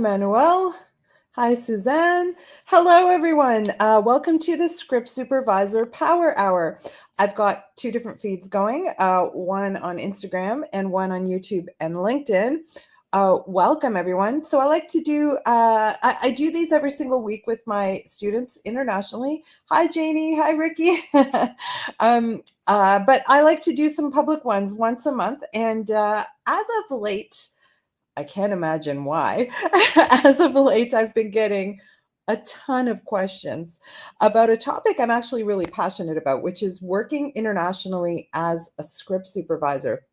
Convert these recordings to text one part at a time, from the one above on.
Emmanuel. Hi, Suzanne. Hello, everyone. Welcome to the Script Supervisor Power Hour. I've got two different feeds going, one on Instagram and one on YouTube and LinkedIn. Welcome, everyone. So I like to do, I do these every single week with my students internationally. Hi, Janie. Hi, Ricky. But I like to do some public ones once a month. And as of late, I can't imagine why. As of late, I've been getting a ton of questions about a topic I'm actually really passionate about, which is working internationally as a script supervisor.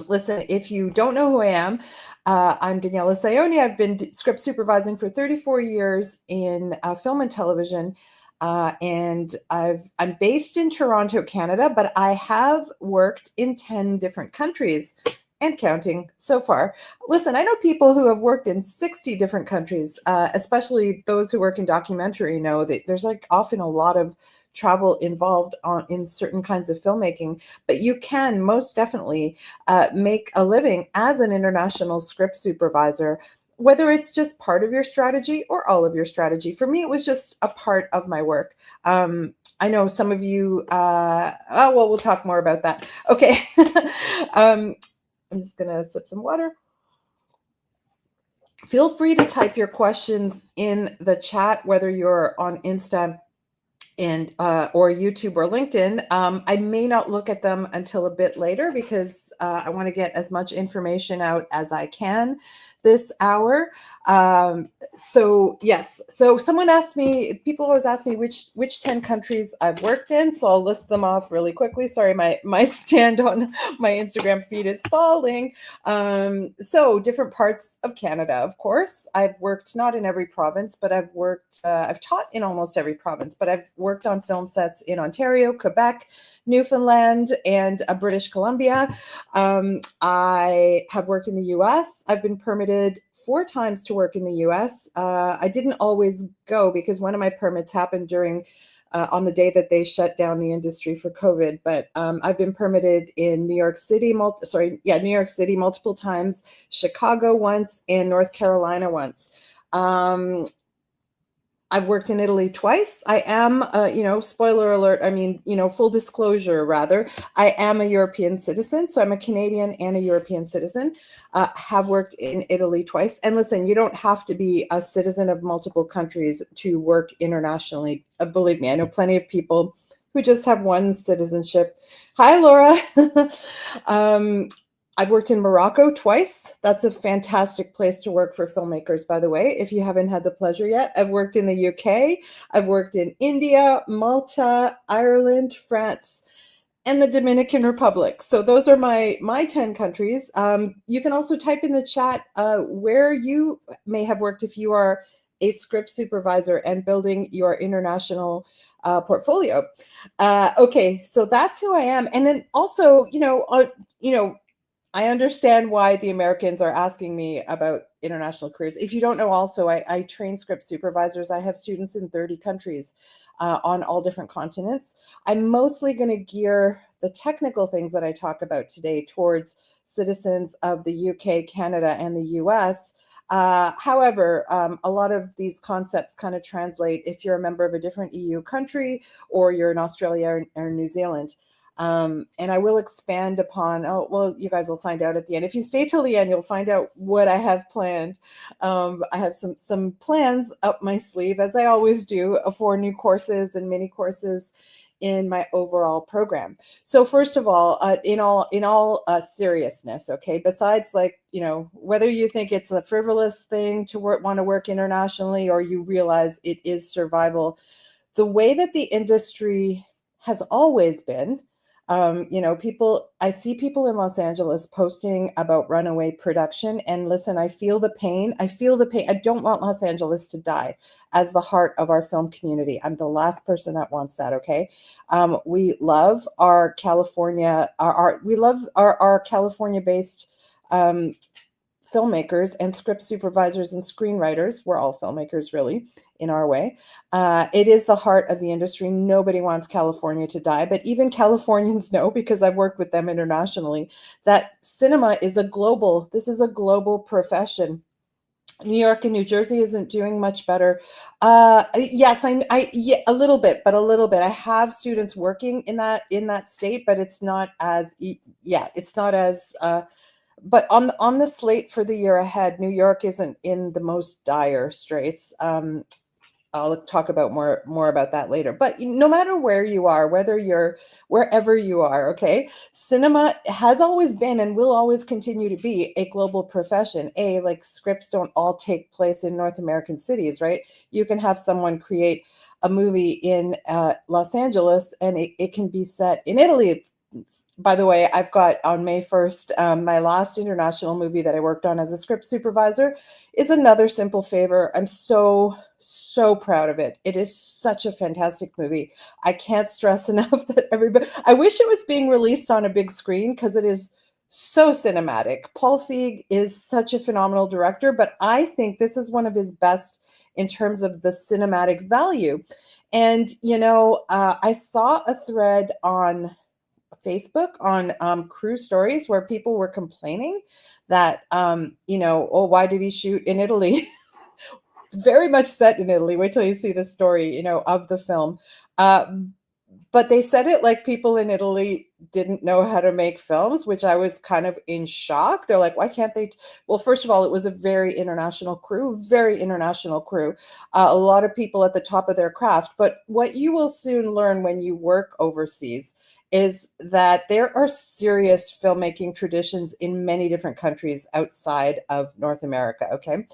Listen, if you don't know who I am, I'm Daniela Saioni. I've been script supervising for 34 years in film and television. And I'm based in Toronto, Canada, but I have worked in 10 different countries and counting so far. Listen, I know people who have worked in 60 different countries, especially those who work in documentary know that there's like often a lot of travel involved in certain kinds of filmmaking, but you can most definitely make a living as an international script supervisor, whether it's just part of your strategy or all of your strategy. For me, it was just a part of my work. I know some of you, well, we'll talk more about that. Okay. I'm just going to sip some water. Feel free to type your questions in the chat, whether you're on Insta and or YouTube or LinkedIn. I may not look at them until a bit later because I want to get as much information out as I can this hour. So yes, so someone asked me, people always ask me which 10 countries I've worked in. So I'll list them off really quickly. Sorry, my stand on my Instagram feed is falling. So different parts of Canada, of course. I've worked not in every province, but I've taught in almost every province, but I've worked on film sets in Ontario, Quebec, Newfoundland, and British Columbia. I have worked in the US. I've been permitted 4 times to work in the US. I didn't always go because one of my permits happened during on the day that they shut down the industry for COVID. But I've been permitted in New York City, New York City multiple times, Chicago once, and North Carolina once. I've worked in Italy twice. I am, spoiler alert, full disclosure rather, I am a European citizen. So I'm a Canadian and a European citizen, have worked in Italy twice. And listen, you don't have to be a citizen of multiple countries to work internationally. Believe me, I know plenty of people who just have one citizenship. Hi, Laura. I've worked in Morocco twice. That's a fantastic place to work for filmmakers, by the way, if you haven't had the pleasure yet. I've worked in the UK. I've worked in India, Malta, Ireland, France, and the Dominican Republic. So those are my 10 countries. You can also type in the chat where you may have worked if you are a script supervisor and building your international portfolio. Okay, so that's who I am. And then also, I understand why the Americans are asking me about international careers. If you don't know also, I train script supervisors. I have students in 30 countries on all different continents. I'm mostly going to gear the technical things that I talk about today towards citizens of the UK, Canada, and the US. However, a lot of these concepts kind of translate if you're a member of a different EU country or you're in Australia or New Zealand. And I will expand upon, you guys will find out at the end. If you stay till the end, you'll find out what I have planned. I have some plans up my sleeve, as I always do, for new courses and mini courses in my overall program. So first of all, in all seriousness, okay, besides whether you think it's a frivolous thing to want to work internationally or you realize it is survival, the way that the industry has always been, I see people in Los Angeles posting about runaway production, and listen, I feel the pain. I don't want Los Angeles to die as the heart of our film community. I'm the last person that wants that. Okay. We love our California, we love our California-based filmmakers and script supervisors and screenwriters. We're all filmmakers, really, in our way. It is the heart of the industry. Nobody wants California to die, but even Californians know, because I've worked with them internationally, that cinema is this is a global profession. New York and New Jersey isn't doing much better. Yes, yeah, a little bit, but a little bit. I have students working in that state, but it's not as yeah, it's not as but on the slate for the year ahead, New York isn't in the most dire straits. I'll talk about more about that later. But no matter where you are, whether you're wherever you are, okay, cinema has always been and will always continue to be a global profession. Like scripts don't all take place in North American cities, right? You can have someone create a movie in Los Angeles and it can be set in Italy. By the way, I've got on May 1st, my last international movie that I worked on as a script supervisor is Another Simple Favor. I'm so proud of it. It is such a fantastic movie. I can't stress enough that everybody, I wish it was being released on a big screen because it is so cinematic. Paul Feig is such a phenomenal director, but I think this is one of his best in terms of the cinematic value. And, I saw a thread on Facebook on crew stories where people were complaining that, oh, why did he shoot in Italy? It's very much set in Italy. Wait till you see the story, of the film. Uh, but they said it like people in Italy didn't know how to make films, which I was kind of in shock. They're like, why can't they? Well, first of all, it was a very international crew, very international crew, a lot of people at the top of their craft. But what you will soon learn when you work overseas is that there are serious filmmaking traditions in many different countries outside of North America. Okay.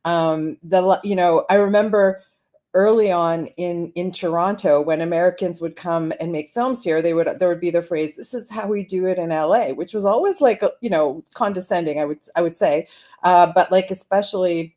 I remember early on in Toronto, when Americans would come and make films here, there would be the phrase, "This is how we do it in LA," which was always like, condescending, I would say, but like especially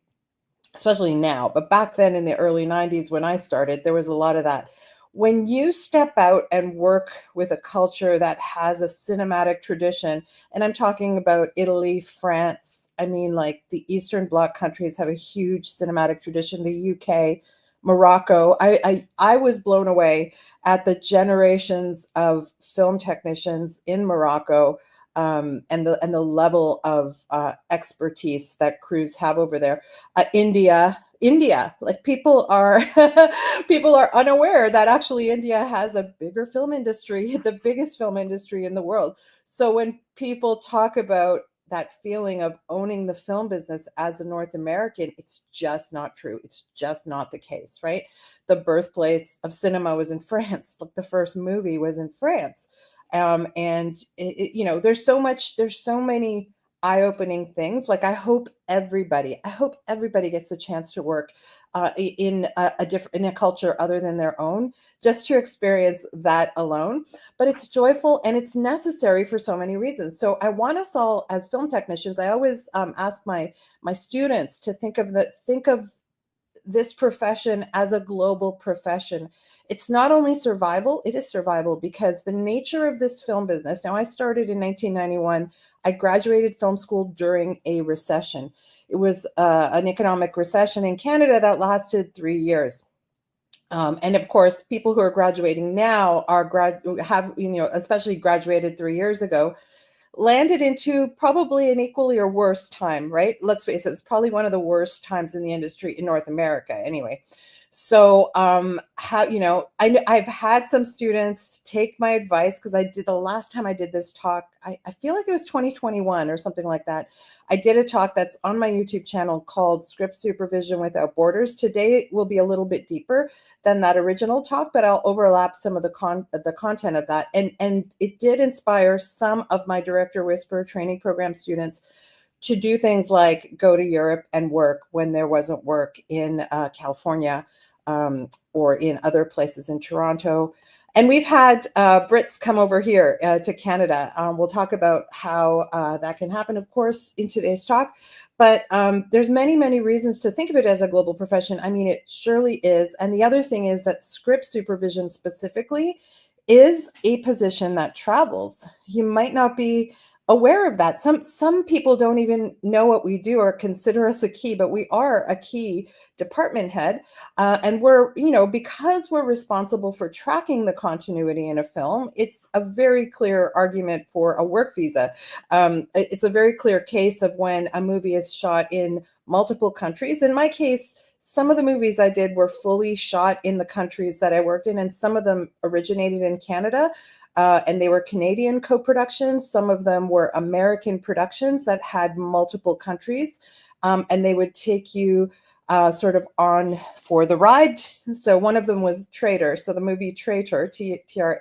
now. But back then in the early 90s when I started, there was a lot of that. When you step out and work with a culture that has a cinematic tradition, and I'm talking about Italy, France, I mean, like the Eastern Bloc countries have a huge cinematic tradition, the UK, Morocco. I was blown away at the generations of film technicians in Morocco, and the level of expertise that crews have over there. India, like people are people are unaware that actually India has a bigger film industry, the biggest film industry in the world. So when people talk about that feeling of owning the film business as a North American, it's just not true. It's just not the case, right? The birthplace of cinema was in France. Like the first movie was in France. And there's so many eye-opening things. Like I hope everybody gets the chance to work in a different in a culture other than their own, just to experience that alone. But it's joyful and it's necessary for so many reasons. So I want us all as film technicians. I always ask my students to think of this profession as a global profession. It's not only survival, it is survival because the nature of this film business. Now, I started in 1991. I graduated film school during a recession. It was an economic recession in Canada that lasted 3 years. And of course, people who are graduating now especially graduated 3 years ago, landed into probably an equally or worse time, right? Let's face it, it's probably one of the worst times in the industry in North America anyway. So I've had some students take my advice because I did the last time I did this talk, I feel like it was 2021 or something like that. I did a talk that's on my YouTube channel called Script Supervision Without Borders. Today will be a little bit deeper than that original talk, but I'll overlap some of the content of that. And it did inspire some of my Director Whisperer training program students to do things like go to Europe and work when there wasn't work in California, or in other places in Toronto. And we've had Brits come over here to Canada. We'll talk about how that can happen, of course, in today's talk. But there's many, many reasons to think of it as a global profession. I mean, it surely is. And the other thing is that script supervision specifically is a position that travels. You might not be aware of that. Some people don't even know what we do or consider us a key, but we are a key department head, and we're because we're responsible for tracking the continuity in a film. It's a very clear argument for a work visa. It's a very clear case of when a movie is shot in multiple countries. In my case, some of the movies I did were fully shot in the countries that I worked in, and some of them originated in Canada, and they were Canadian co-productions. Some of them were American productions that had multiple countries, and they would take you sort of on for the ride. So one of them was Traitor. So the movie Traitor, Traitor,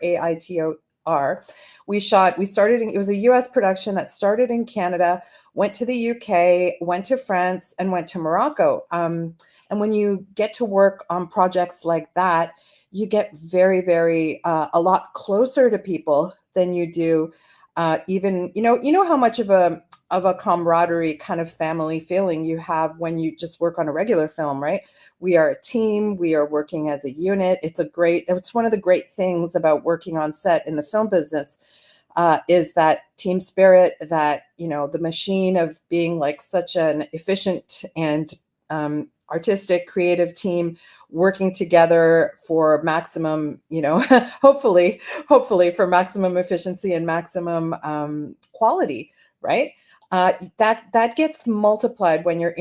we started, it was a US production that started in Canada, went to the UK, went to France, and went to Morocco. And when you get to work on projects like that, you get very, very, a lot closer to people than you do even, you know how much of a camaraderie kind of family feeling you have when you just work on a regular film, right? We are a team, we are working as a unit. It's one of the great things about working on set in the film business, is that team spirit, that, the machine of being like such an efficient and artistic, creative team working together for maximum, hopefully for maximum efficiency and maximum quality, right? That gets multiplied when you're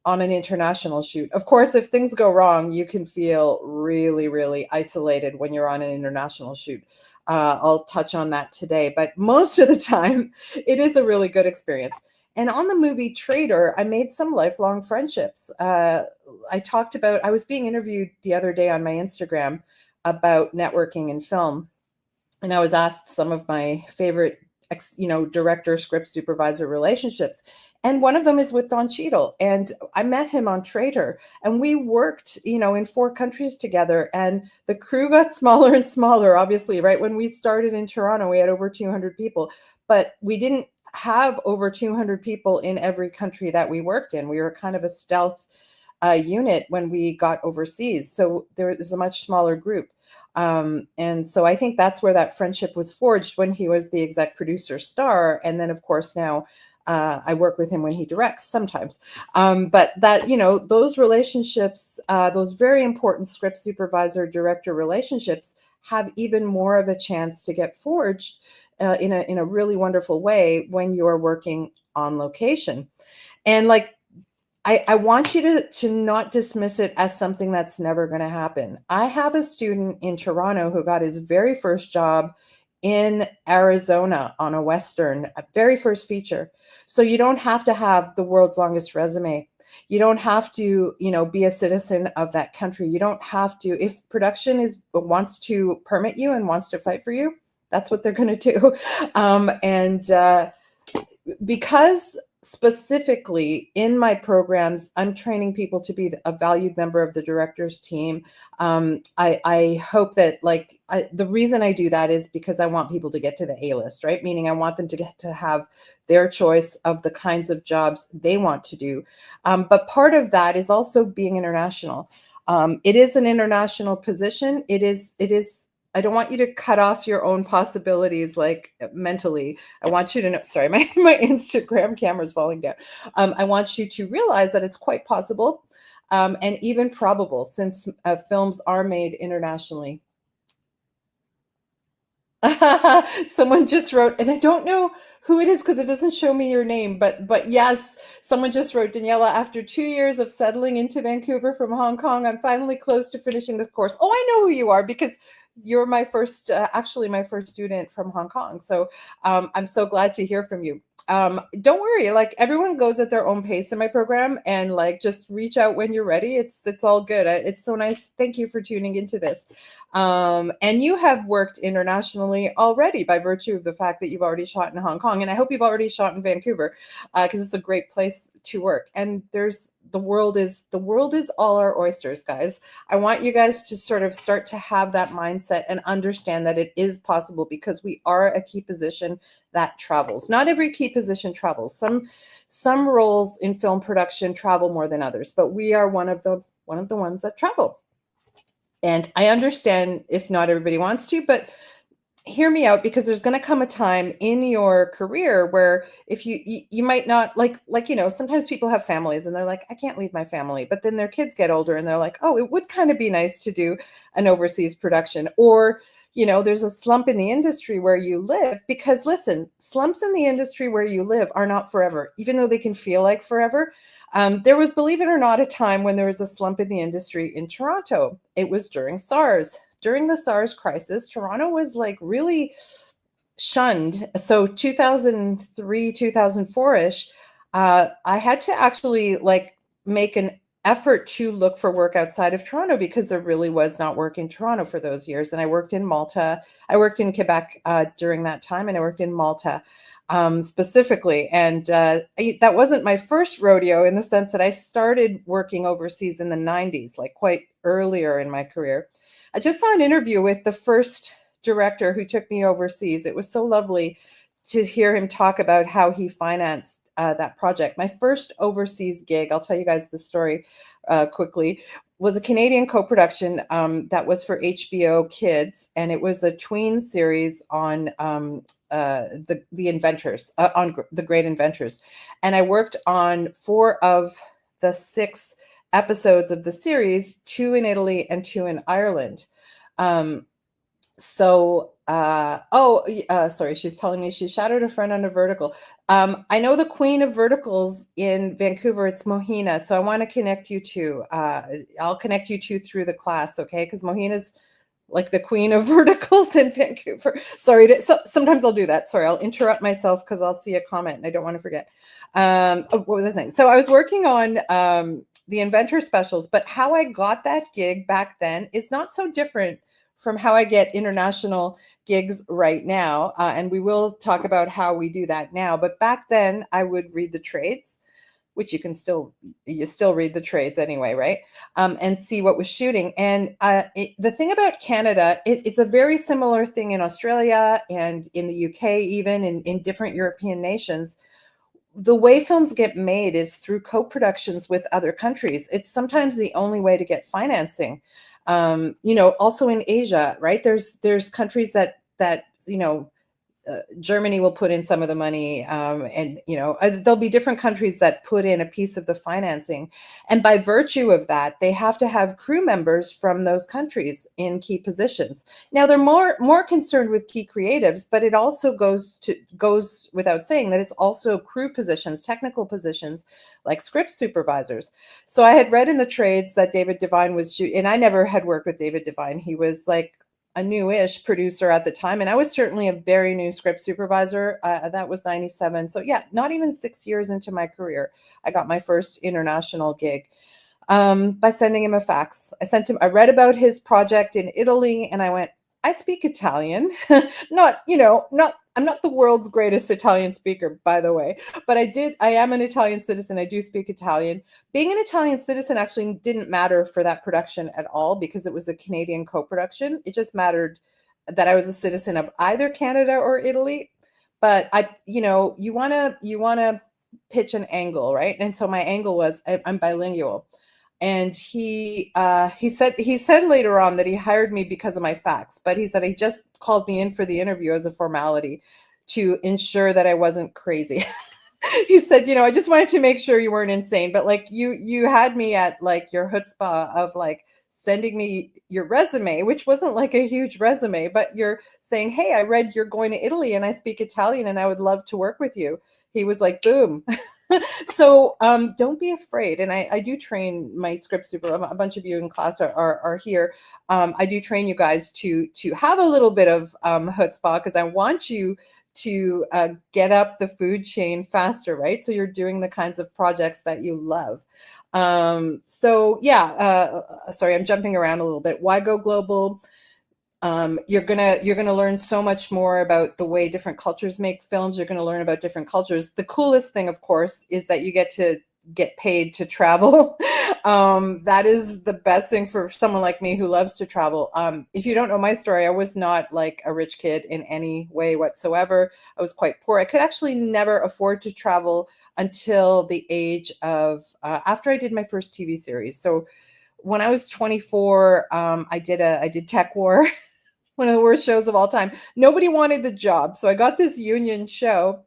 on an international shoot. Of course, if things go wrong, you can feel really, really isolated when you're on an international shoot. I'll touch on that today, but most of the time, it is a really good experience. And on the movie Traitor, I made some lifelong friendships. I was being interviewed the other day on my Instagram about networking in film, and I was asked some of my favorite director script supervisor relationships. And one of them is with Don Cheadle. And I met him on Traitor, and we worked, in 4 countries together, and the crew got smaller and smaller, obviously, right? When we started in Toronto, we had over 200 people, but we didn't have over 200 people in every country that we worked in. We were kind of a stealth unit when we got overseas. So there's a much smaller group. And so I think that's where that friendship was forged, when he was the exec producer star. And then, of course, now I work with him when he directs sometimes. But that, those relationships, those very important script supervisor director relationships, have even more of a chance to get forged in a really wonderful way when you're working on location. And like, I want you to not dismiss it as something that's never going to happen. I have a student in Toronto who got his very first job in Arizona on a Western, very first feature. So you don't have to have the world's longest resume. You don't have to, be a citizen of that country. You don't have to, if production wants to permit you and wants to fight for you, that's what they're going to do. Because specifically in my programs, I'm training people to be a valued member of the director's team. I hope that the reason I do that is because I want people to get to the A-list, right? Meaning I want them to get to have their choice of the kinds of jobs they want to do. But part of that is also being international. It is an international position. It is, I don't want you to cut off your own possibilities, like mentally. I want you to know, sorry, my Instagram camera's falling down. I want you to realize that it's quite possible and even probable, since films are made internationally. Someone just wrote, and I don't know who it is because it doesn't show me your name, but yes, someone just wrote, Daniela, after 2 years of settling into Vancouver from Hong Kong, I'm finally close to finishing the course. Oh, I know who you are, because you're my first, actually my first student from Hong Kong. So I'm so glad to hear from you. Don't worry, like everyone goes at their own pace in my program, and like just reach out when you're ready. It's all good. It's so nice. Thank you for tuning into this. And you have worked internationally already by virtue of the fact that you've already shot in Hong Kong, and I hope you've already shot in Vancouver, because it's a great place to work. And the world is all our oysters, guys. I want you guys to sort of start to have that mindset and understand that it is possible, because we are a key position that travels. Not every key position travels. Some roles in film production travel more than others, but we are one of the ones that travel. And I understand if not everybody wants to, but hear me out, because there's going to come a time in your career where if you might not like, sometimes people have families and they're like, I can't leave my family, but then their kids get older and they're like, oh, it would kind of be nice to do an overseas production. Or, there's a slump in the industry where you live, because listen, slumps in the industry where you live are not forever, even though they can feel like forever. There was, believe it or not, a time when there was a slump in the industry in Toronto. It was during SARS. During the SARS crisis, Toronto was like really shunned. So 2003, 2004-ish, I had to actually like make an effort to look for work outside of Toronto because there really was not work in Toronto for those years. And I worked in Malta. I worked in Quebec during that time, and I worked in Malta specifically. And that wasn't my first rodeo in the sense that I started working overseas in the 90s, like quite earlier in my career. I just saw an interview with the first director who took me overseas. It was so lovely to hear him talk about how he financed that project. My first overseas gig, I'll tell you guys the story quickly, was a Canadian co-production that was for HBO Kids, and it was a tween series on the inventors, on the great inventors. And I worked on 4 of the 6 episodes of the series, 2 in Italy and 2 in Ireland. Sorry, she's telling me she shadowed a friend on a vertical. I know the queen of verticals in Vancouver, it's Mohina. So I want to connect you two. I'll connect you two through the class, okay? Because Mohina's like the queen of verticals in Vancouver. Sorry, sometimes I'll do that. Sorry, I'll interrupt myself because I'll see a comment and I don't want to forget. What was I saying? So I was working on the inventor specials, but how I got that gig back then is not so different from how I get international gigs right now. And we will talk about how we do that now. But back then I would read the trades, which you still read the trades anyway, right? And see what was shooting. And the thing about Canada, it's a very similar thing in Australia and in the UK, even in different European nations. The way films get made is through co-productions with other countries. It's sometimes the only way to get financing. Also in Asia, right? There's countries that Germany will put in some of the money, and there'll be different countries that put in a piece of the financing, and by virtue of that, they have to have crew members from those countries in key positions. Now they're more concerned with key creatives, but it also goes without saying that it's also crew positions, technical positions, like script supervisors. So I had read in the trades that David Devine was shooting, and I never had worked with David Devine. He was like a newish producer at the time, and I was certainly a very new script supervisor. That was 97. So yeah, not even 6 years into my career, I got my first international gig by sending him a fax. I read about his project in Italy, and I went, I speak Italian. I'm not the world's greatest Italian speaker, by the way, but I am an Italian citizen. I do speak Italian. Being an Italian citizen actually didn't matter for that production at all because it was a Canadian co-production. It just mattered that I was a citizen of either Canada or Italy. But you want to pitch an angle, right? And so my angle was I'm bilingual. And he said later on that he hired me because of my facts, but he said he just called me in for the interview as a formality to ensure that I wasn't crazy. He said, I just wanted to make sure you weren't insane, but like you had me at like your chutzpah of like sending me your resume, which wasn't like a huge resume, but you're saying, hey, I read you're going to Italy and I speak Italian and I would love to work with you. He was like, boom. So don't be afraid. And I do train my script super. A bunch of you in class are here. I do train you guys to have a little bit of chutzpah because I want you to get up the food chain faster, right? So you're doing the kinds of projects that you love. Sorry, I'm jumping around a little bit. Why go global? You're gonna learn so much more about the way different cultures make films. You're gonna learn about different cultures. The coolest thing, of course, is that you get paid to travel. That is the best thing for someone like me who loves to travel. If you don't know my story, I was not like a rich kid in any way whatsoever. I was quite poor. I could actually never afford to travel until the age of after I did my first TV series. So when I was 24, I did Tech War. One of the worst shows of all time. Nobody wanted the job. So I got this union show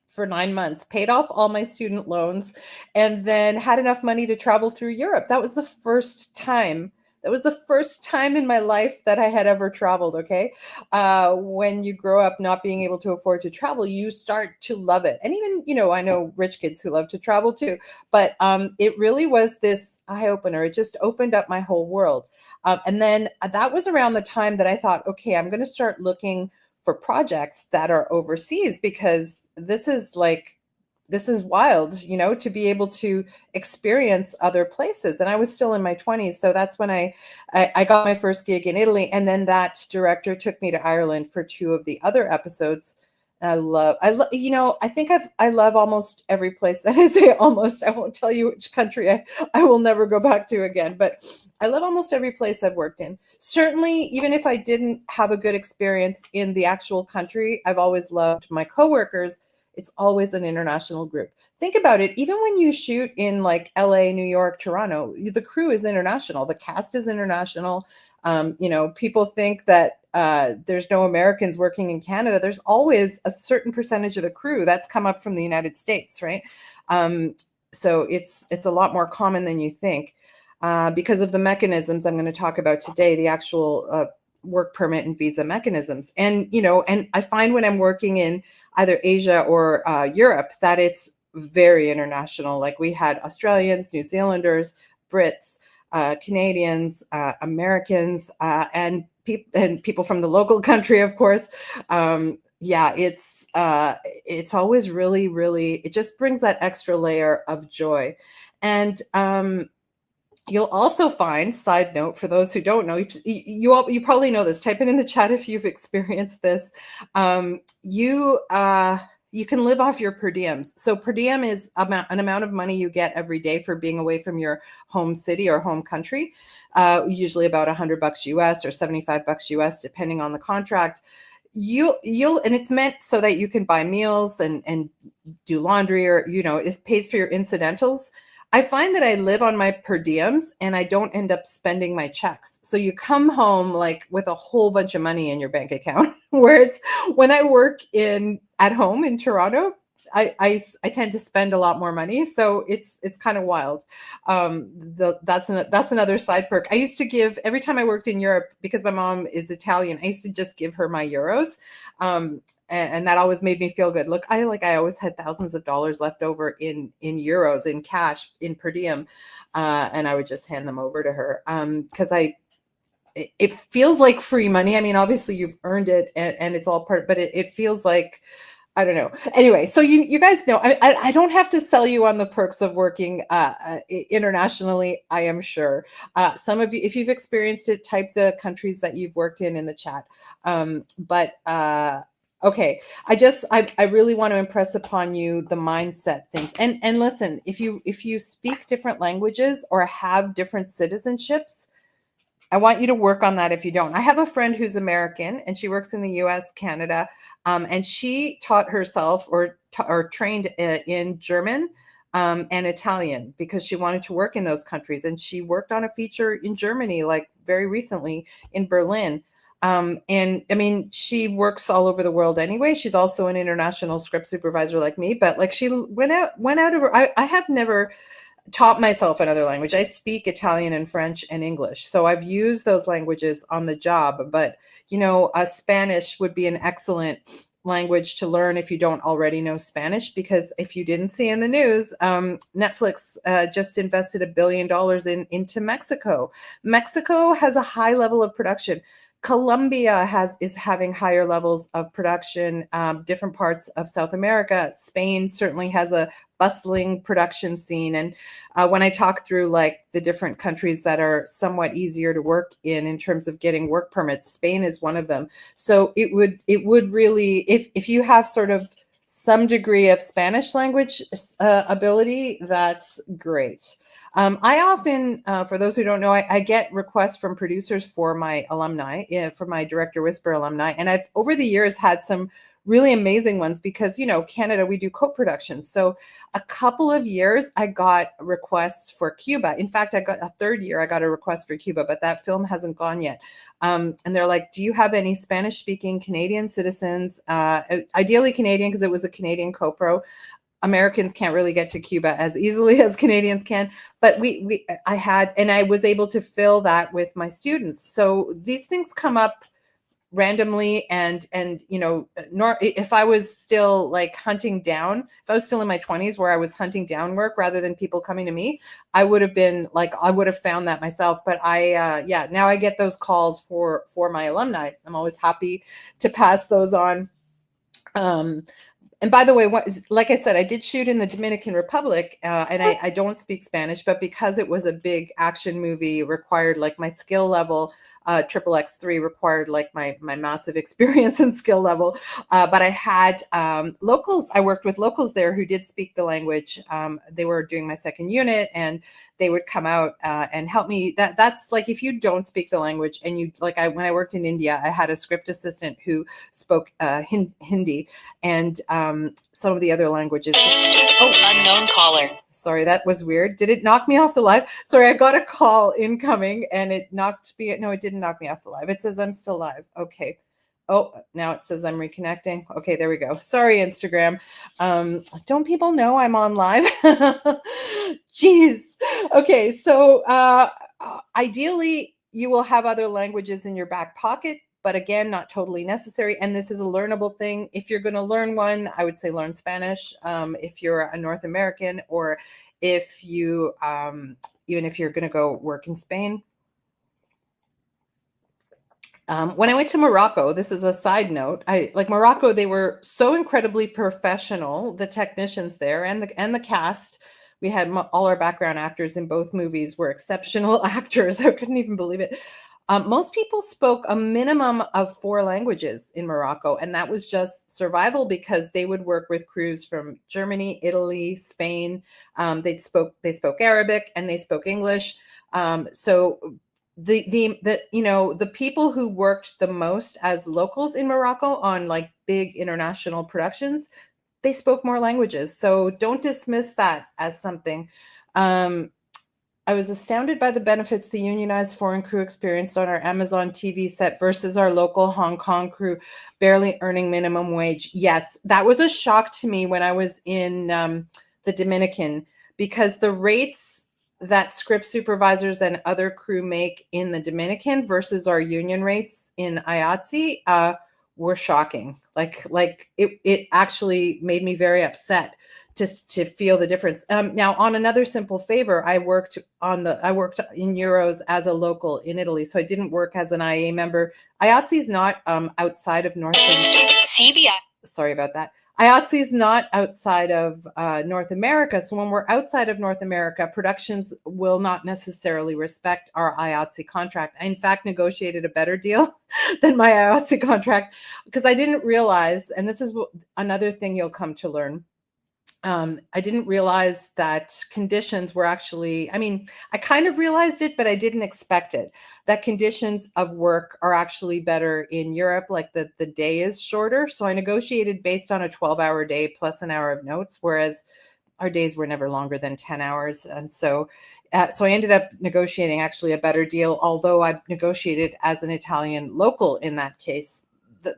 for 9 months, paid off all my student loans, and then had enough money to travel through Europe. That was the first time That was the first time in my life that I had ever traveled. Okay. When you grow up not being able to afford to travel, you start to love it. And even, I know rich kids who love to travel too, but it really was this eye opener. It just opened up my whole world. And then that was around the time that I thought, okay, I'm going to start looking for projects that are overseas, because this is wild, to be able to experience other places. And I was still in my 20s. So that's when I got my first gig in Italy. And then that director took me to Ireland for two of the other episodes. And I think I love almost every place. That I say almost, I won't tell you which country I will never go back to again, but I love almost every place I've worked in. Certainly, even if I didn't have a good experience in the actual country, I've always loved my coworkers. It's always an international group. Think about it. Even when you shoot in like LA, New York, Toronto, the crew is international. The cast is international. People think that there's no Americans working in Canada. There's always a certain percentage of the crew that's come up from the United States, right? So it's a lot more common than you think, because of the mechanisms I'm going to talk about today, the actual work permit and visa mechanisms. And I find when I'm working in either Asia or Europe that it's very international. Like we had Australians, New Zealanders, Brits, Canadians, Americans, and people from the local country, of course. It's always really, really, it just brings that extra layer of joy. And you'll also find, side note, for those who don't know, you probably know this, type it in the chat if you've experienced this. You can live off your per diems. So per diem is an amount of money you get every day for being away from your home city or home country, usually about $100 US or $75 US, depending on the contract. And it's meant so that you can buy meals and do laundry, or, it pays for your incidentals. I find that I live on my per diems and I don't end up spending my checks. So you come home like with a whole bunch of money in your bank account. Whereas when I work at home in Toronto, I tend to spend a lot more money. So it's kind of wild. That's another side perk. I used to give, every time I worked in Europe, because my mom is Italian, I used to just give her my euros. And that always made me feel good. Look, I always had thousands of dollars left over in euros, in cash, in per diem. And I would just hand them over to her. Because it feels like free money. I mean, obviously you've earned it and it's all but it feels like, I don't know. Anyway, so you guys know, I don't have to sell you on the perks of working internationally, I am sure. Some of you, if you've experienced it, type the countries that you've worked in the chat. Okay, I really want to impress upon you the mindset things. And listen, if you speak different languages or have different citizenships, I want you to work on that if you don't. I have a friend who's American and she works in the US, Canada, and she taught herself or trained in German and Italian because she wanted to work in those countries. And she worked on a feature in Germany, like very recently in Berlin. And I mean, she works all over the world anyway. She's also an international script supervisor like me, but like she went out of her, I have never taught myself another language. I speak Italian and French and English. So I've used those languages on the job, but Spanish would be an excellent language to learn if you don't already know Spanish, because if you didn't see in the news, Netflix just invested $1 billion into Mexico. Mexico has a high level of production. Colombia is having higher levels of production, different parts of South America. Spain certainly has a bustling production scene. And when I talk through like the different countries that are somewhat easier to work in terms of getting work permits, Spain is one of them. So it would really, if you have sort of some degree of Spanish language ability, that's great. I often, for those who don't know, I get requests from producers for my alumni, for my Director Whisper alumni. And I've, over the years, had some really amazing ones because, Canada, we do co-productions. So a couple of years, I got requests for Cuba. In fact, I got a third year, I got a request for Cuba, but that film hasn't gone yet. And they're like, do you have any Spanish-speaking Canadian citizens? Ideally Canadian, because it was a Canadian co-pro. Americans can't really get to Cuba as easily as Canadians can, but I was able to fill that with my students. So these things come up randomly, and if I was still like hunting down, if I was still in my 20s where I was hunting down work rather than people coming to me, I would have found that myself. But now I get those calls for my alumni. I'm always happy to pass those on. And by the way, like I said, I did shoot in the Dominican Republic, and I don't speak Spanish, but because it was a big action movie, required like my skill level. Triple X3 required like my massive experience and skill level. But I had locals. I worked with locals there who did speak the language. They were doing my second unit, and they would come out and help me. That's like, if you don't speak the language, and when I worked in India, I had a script assistant who spoke Hindi and some of the other languages. Oh, unknown caller. Sorry, that was weird. Did it knock me off the live? Sorry, I got a call incoming and it knocked me. No, it didn't knock me off the live. It says I'm still live. Okay. Oh, now it says I'm reconnecting. Okay, there we go. Sorry, Instagram. Don't people know I'm on live? Jeez. Okay, so ideally, you will have other languages in your back pocket, but again, not totally necessary. And this is a learnable thing. If you're going to learn one, I would say learn Spanish. If you're a North American, or if you, even if you're going to go work in Spain. When I went to Morocco, this is a side note, Morocco, they were so incredibly professional, the technicians there and the cast. We had all our background actors in both movies were exceptional actors. I couldn't even believe it. Most people spoke a minimum of 4 languages in Morocco, and that was just survival because they would work with crews from Germany, Italy, Spain. They spoke Arabic and they spoke English. So the people who worked the most as locals in Morocco on like big international productions, they spoke more languages. So don't dismiss that as something. I was astounded by the benefits the unionized foreign crew experienced on our Amazon TV set versus our local Hong Kong crew barely earning minimum wage. Yes, that was a shock to me when I was in the Dominican, because the rates that script supervisors and other crew make in the Dominican versus our union rates in IATSE were shocking. Like it actually made me very upset to feel the difference. Now, on another simple favor, I worked in euros as a local in Italy, so I didn't work as an IAA member. IATSE is not outside of North CBI. Sorry about that. IATSE is not outside of North America, so when we're outside of North America, productions will not necessarily respect our IATSE contract. I, in fact, negotiated a better deal than my IATSE contract because I didn't realize, and this is another thing you'll come to learn, I didn't realize that conditions were actually, I kind of realized it, but I didn't expect it, that conditions of work are actually better in Europe, like the day is shorter. So I negotiated based on a 12-hour day plus an hour of notes, whereas our days were never longer than 10 hours. And so I ended up negotiating actually a better deal, although I negotiated as an Italian local in that case.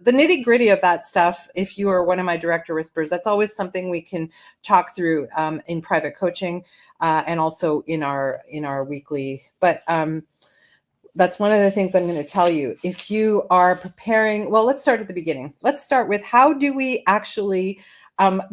The nitty gritty of that stuff, if you are one of my director whispers, that's always something we can talk through in private coaching and also in our weekly. But that's one of the things I'm going to tell you. If you are preparing, well, let's start at the beginning. Let's start with, how do we actually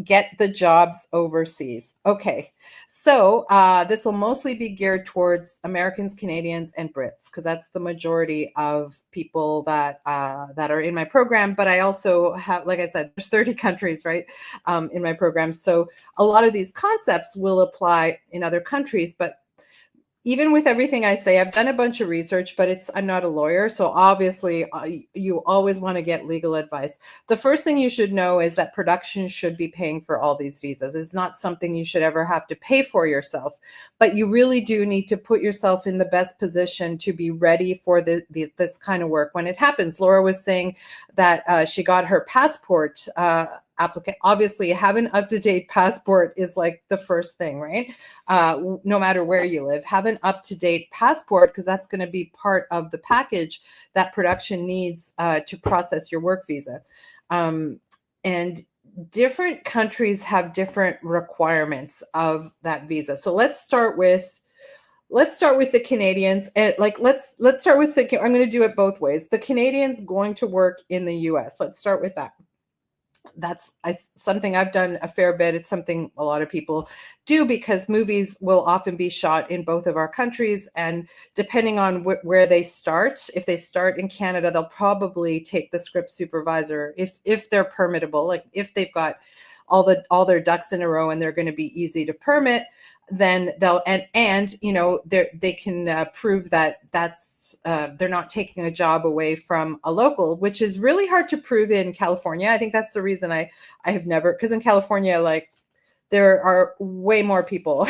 get the jobs overseas? Okay, so this will mostly be geared towards Americans, Canadians, and Brits, because that's the majority of people that are in my program. But I also have, like I said, there's 30 countries, right, in my program. So a lot of these concepts will apply in other countries, but even with everything I say, I've done a bunch of research, but I'm not a lawyer. So obviously you always want to get legal advice. The first thing you should know is that production should be paying for all these visas. It's not something you should ever have to pay for yourself, but you really do need to put yourself in the best position to be ready for this kind of work when it happens. Laura was saying that she got her passport applicant. Obviously, have an up-to-date passport is like the first thing, right? No matter where you live, have an up-to-date passport, because that's going to be part of the package that production needs to process your work visa. And different countries have different requirements of that visa. So let's start with the Canadians, and like let's start with the. I'm going to do it both ways. The Canadians going to work in the U.S. Let's start with that. That's something I've done a fair bit. It's something a lot of people do because movies will often be shot in both of our countries. And depending on where they start, if they start in Canada, they'll probably take the script supervisor if they're permittable, like if they've got all their ducks in a row and they're going to be easy to permit, then they'll and you know they can prove that they're not taking a job away from a local, which is really hard to prove in California. I think that's the reason I have never, because in California, like there are way more people,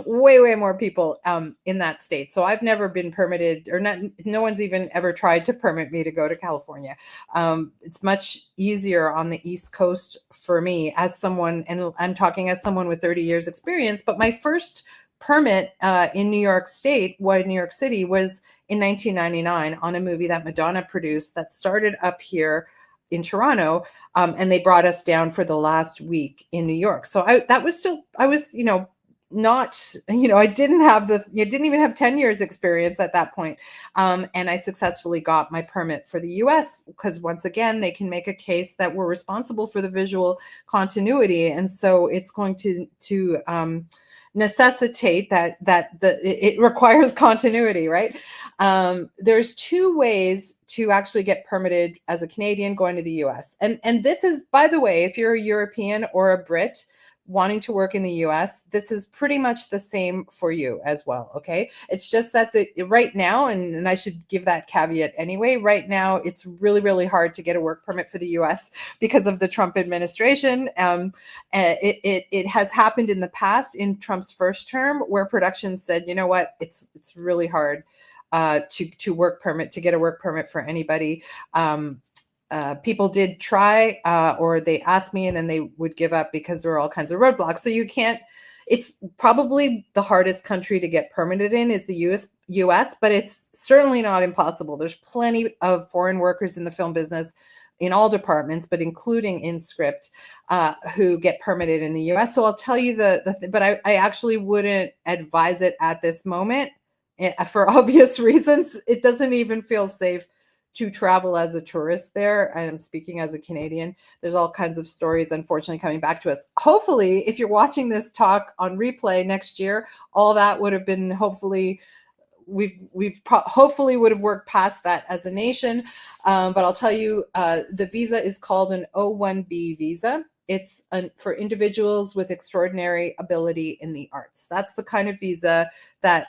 way more people in that state. So I've never been permitted, or not. No one's even ever tried to permit me to go to California. It's much easier on the East Coast for me as someone, and I'm talking as someone with 30 years experience. But my first permit in New York City was in 1999 on a movie that Madonna produced that started up here in Toronto, and they brought us down for the last week in New York. So I was, not, I didn't even have 10 years experience at that point. And I successfully got my permit for the US because once again, they can make a case that we're responsible for the visual continuity. And so it's going to necessitate that it requires continuity, right? There's two ways to actually get permitted as a Canadian going to the US. And this is, by the way, if you're a European or a Brit wanting to work in the US, this is pretty much the same for you as well, okay? It's just that right now, and I should give that caveat anyway, right now it's really, really hard to get a work permit for the US because of the Trump administration. It has happened in the past in Trump's first term where production said, you know what, it's really hard to get a work permit for anybody. People did try, or they asked me and then they would give up because there are all kinds of roadblocks. So it's probably the hardest country to get permitted in is the US, but it's certainly not impossible. There's plenty of foreign workers in the film business in all departments, but including in script, who get permitted in the US. So I'll tell you but I actually wouldn't advise it at this moment for obvious reasons. It doesn't even feel safe to travel as a tourist there. I'm speaking as a Canadian. There's all kinds of stories, unfortunately, coming back to us. Hopefully, if you're watching this talk on replay next year, all that would have been hopefully, hopefully would have worked past that as a nation. But I'll tell you, the visa is called an O1B visa. It's for individuals with extraordinary ability in the arts. That's the kind of visa that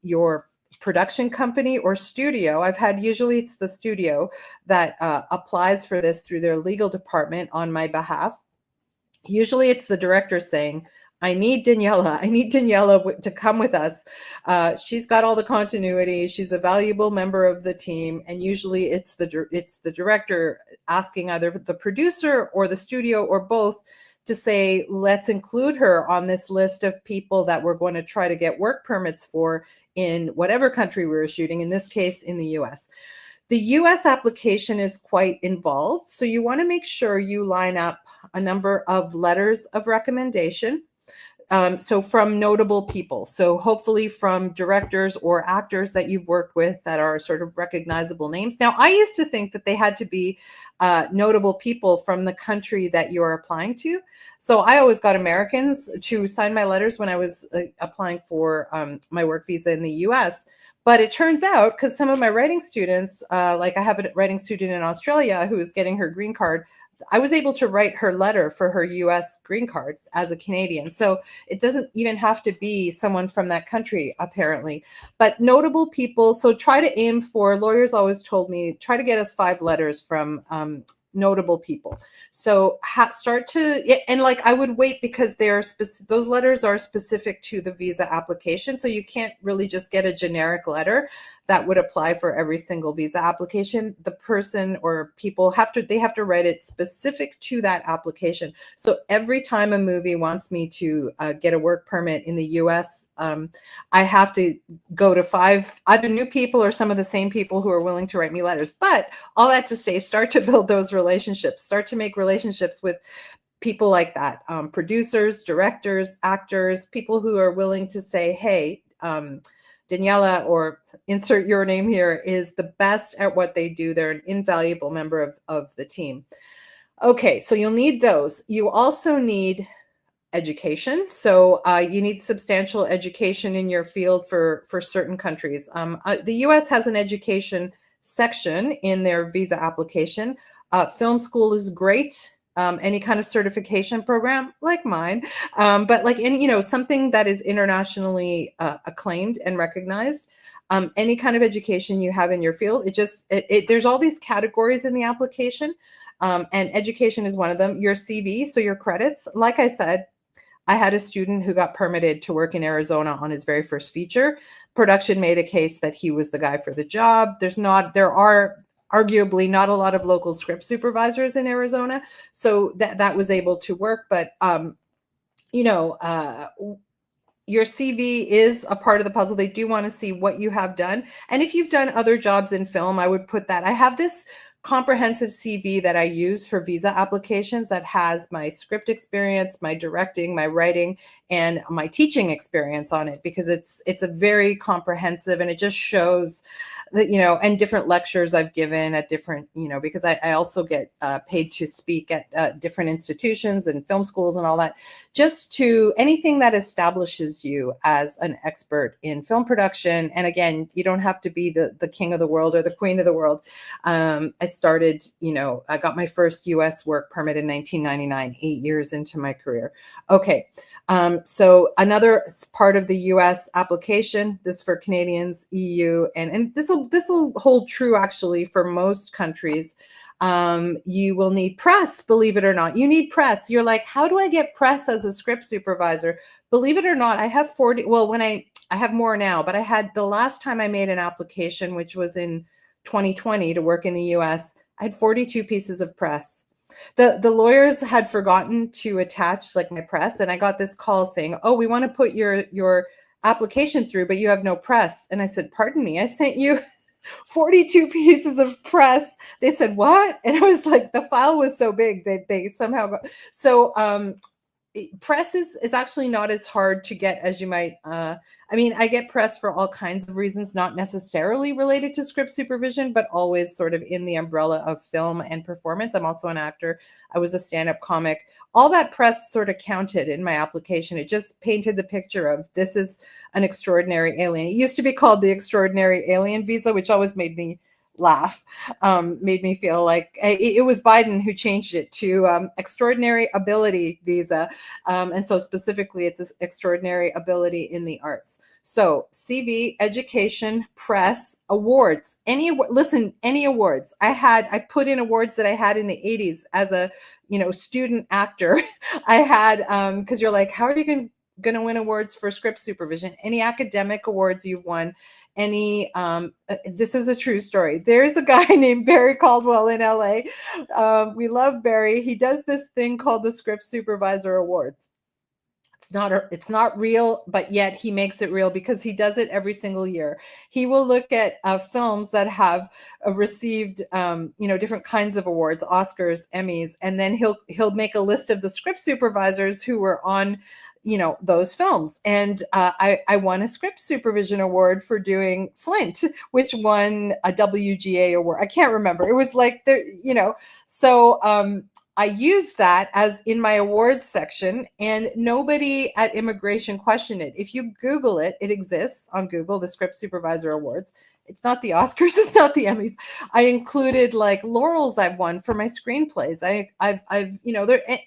your production company or studio, usually it's the studio that applies for this through their legal department on my behalf. Usually it's the director saying, I need Daniela to come with us. She's got all the continuity. She's a valuable member of the team. And usually it's the director asking either the producer or the studio or both to say, let's include her on this list of people that we're going to try to get work permits for in whatever country we were shooting, in this case, in the US. The US application is quite involved. So you want to make sure you line up a number of letters of recommendation. So from notable people, so hopefully from directors or actors that you've worked with that are sort of recognizable names. Now, I used to think that they had to be notable people from the country that you're applying to. So I always got Americans to sign my letters when I was applying for my work visa in the US. But it turns out, because some of my writing students, like I have a writing student in Australia who is getting her green card, I was able to write her letter for her US green card as a Canadian. So it doesn't even have to be someone from that country, apparently. But notable people, so try to aim for, lawyers always told me, try to get us 5 letters from notable people. So start to, and like I would wait because those letters are specific to the visa application. So you can't really just get a generic letter that would apply for every single visa application. The person or people have to write it specific to that application. So every time a movie wants me to get a work permit in the US, I have to go to 5 either new people or some of the same people who are willing to write me letters. But all that to say, start to build those relationships, start to make relationships with people like that, producers, directors, actors, people who are willing to say, hey, Daniela, or insert your name here, is the best at what they do. They're an invaluable member of the team. Okay, so you'll need those. You also need education. So you need substantial education in your field for certain countries. The US has an education section in their visa application. Film school is great. Any kind of certification program like mine, but like any, something that is internationally acclaimed and recognized. Any kind of education you have in your field, there's all these categories in the application, and education is one of them. Your CV, so your credits. Like I said, I had a student who got permitted to work in Arizona on his very first feature. Production made a case that he was the guy for the job. There are arguably not a lot of local script supervisors in Arizona, so that was able to work. But your CV is a part of the puzzle. They do want to see what you have done, and if you've done other jobs in film, I would put that. I have this comprehensive CV that I use for visa applications that has my script experience, my directing, my writing, and my teaching experience on it, because it's a very comprehensive, and it just shows that, and different lectures I've given at different, because I also get paid to speak at different institutions and film schools and all that, just to anything that establishes you as an expert in film production. And again, you don't have to be the king of the world or the queen of the world. I started, I got my first US work permit in 1999, 8 years into my career. Okay. So another part of the US application, this for Canadians, EU, and this will hold true actually for most countries. You will need press, believe it or not. You need press. You're like, how do I get press as a script supervisor? Believe it or not, I have 40, well, I have more now, but I had, the last time I made an application, which was in 2020 to work in the US, I had 42 pieces of press. The lawyers had forgotten to attach like my press, and I got this call saying, oh, we want to put your application through, but you have no press. And I said, pardon me, I sent you 42 pieces of press. They said, what? And I was like, the file was so big that they somehow got, so press is actually not as hard to get as you might. I get press for all kinds of reasons, not necessarily related to script supervision, but always sort of in the umbrella of film and performance. I'm also an actor. I was a stand-up comic. All that press sort of counted in my application. It just painted the picture of, this is an extraordinary alien. It used to be called the extraordinary alien visa, which always made me laugh, made me feel like it was Biden who changed it to extraordinary ability visa. And so specifically, it's this extraordinary ability in the arts. So CV, education, press, awards, any awards. I put in awards that I had in the 80s as a, student actor. I had, because you're like, how are you going to win awards for script supervision? Any academic awards you've won, any, this is a true story. There's a guy named Barry Caldwell in LA. We love Barry. He does this thing called the Script Supervisor Awards. It's not real, but yet he makes it real because he does it every single year. He will look at films that have received, different kinds of awards, Oscars, Emmys, and then he'll make a list of the script supervisors who were on, those films. And I won a script supervision award for doing Flint, which won a WGA award. I can't remember. It was like there, so I used that as in my awards section, and nobody at immigration questioned it. If you Google it, it exists on Google, the Script Supervisor Awards. It's not the Oscars, it's not the Emmys. I included like laurels I've won for my screenplays. I've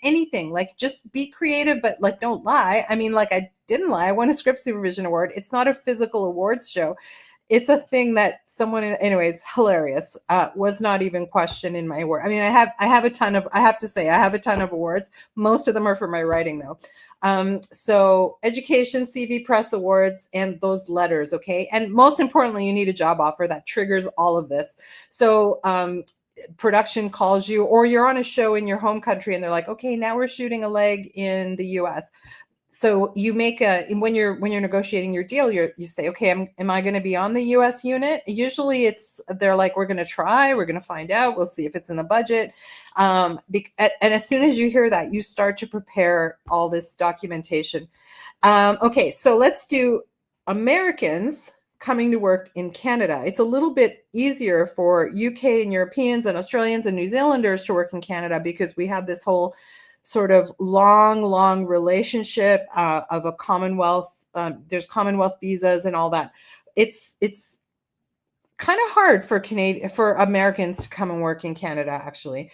anything, like just be creative, but like don't lie. I didn't lie. I won a Script Supervision Award. It's not a physical awards show. It's a thing that someone, anyways, hilarious, was not even questioned in my award. I have a ton of awards. Most of them are for my writing though. So education, CV, press, awards, and those letters. Okay. And most importantly, you need a job offer that triggers all of this. So, production calls you, or you're on a show in your home country and they're like, okay, now we're shooting a leg in the US. So you make when you're negotiating your deal, you say, okay, am I going to be on the US unit? Usually they're like, we're going to try, we're going to find out, we'll see if it's in the budget. And as soon as you hear that, you start to prepare all this documentation. Okay, so let's do Americans coming to work in Canada. It's a little bit easier for UK and Europeans and Australians and New Zealanders to work in Canada because we have this whole sort of long relationship of a Commonwealth. There's Commonwealth visas and all that. It's kind of hard for Americans to come and work in Canada, actually.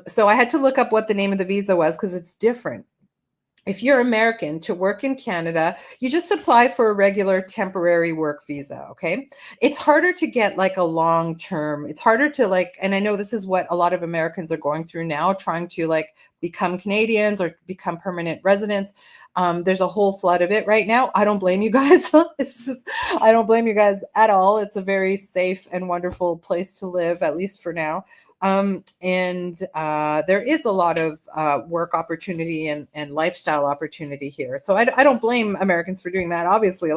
So I had to look up what the name of the visa was because it's different. If you're American to work in Canada, you just apply for a regular temporary work visa, okay? It's harder to get like a long term. It's harder to like, and I know this is what a lot of Americans are going through now, trying to like become Canadians or become permanent residents. There's a whole flood of it right now. I don't blame you guys. I don't blame you guys at all. It's a very safe and wonderful place to live, at least for now. And there is a lot of work opportunity and lifestyle opportunity here. So I don't blame Americans for doing that, obviously.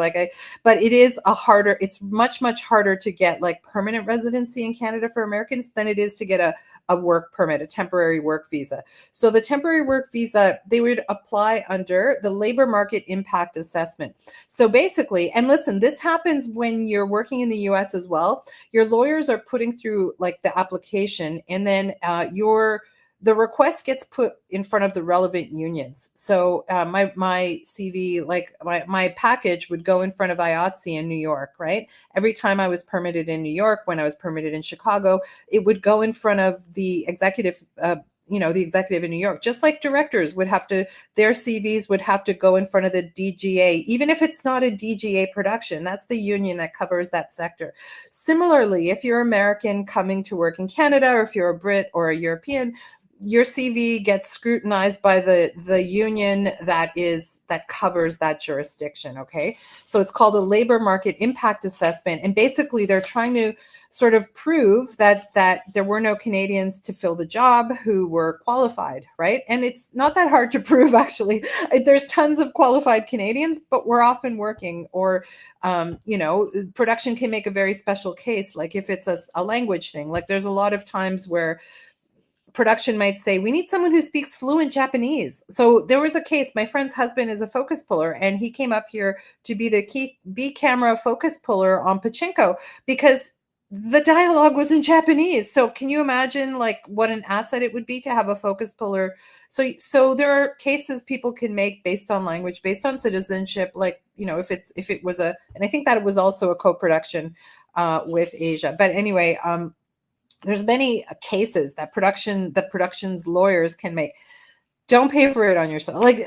But it is it's much harder to get like permanent residency in Canada for Americans than it is to get a work permit, a temporary work visa. So the temporary work visa, they would apply under the labor market impact assessment. So basically, and listen, this happens when you're working in the US as well. Your lawyers are putting through like the application, and then the request gets put in front of the relevant unions. So my CV, like my package would go in front of IATSE in New York, right? Every time I was permitted in New York, when I was permitted in Chicago, it would go in front of the executive, the executive in New York, just like directors would have to, their CVs would have to go in front of the DGA, even if it's not a DGA production. That's the union that covers that sector. Similarly, if you're American coming to work in Canada, or if you're a Brit or a European, your CV gets scrutinized by the union that covers that jurisdiction, okay? So it's called a labor market impact assessment. And basically they're trying to sort of prove that there were no Canadians to fill the job who were qualified, right? And it's not that hard to prove, actually. There's tons of qualified Canadians, but we're often working, or production can make a very special case, like if it's a language thing. Like there's a lot of times where production might say, we need someone who speaks fluent Japanese. So there was a case, my friend's husband is a focus puller, and he came up here to be the B camera focus puller on Pachinko because the dialogue was in Japanese. So can you imagine like what an asset it would be to have a focus puller? So there are cases people can make based on language, based on citizenship, like, if it was and I think that it was also a co-production with Asia. But anyway, there's many cases that production's lawyers can make. Don't pay for it on yourself. Like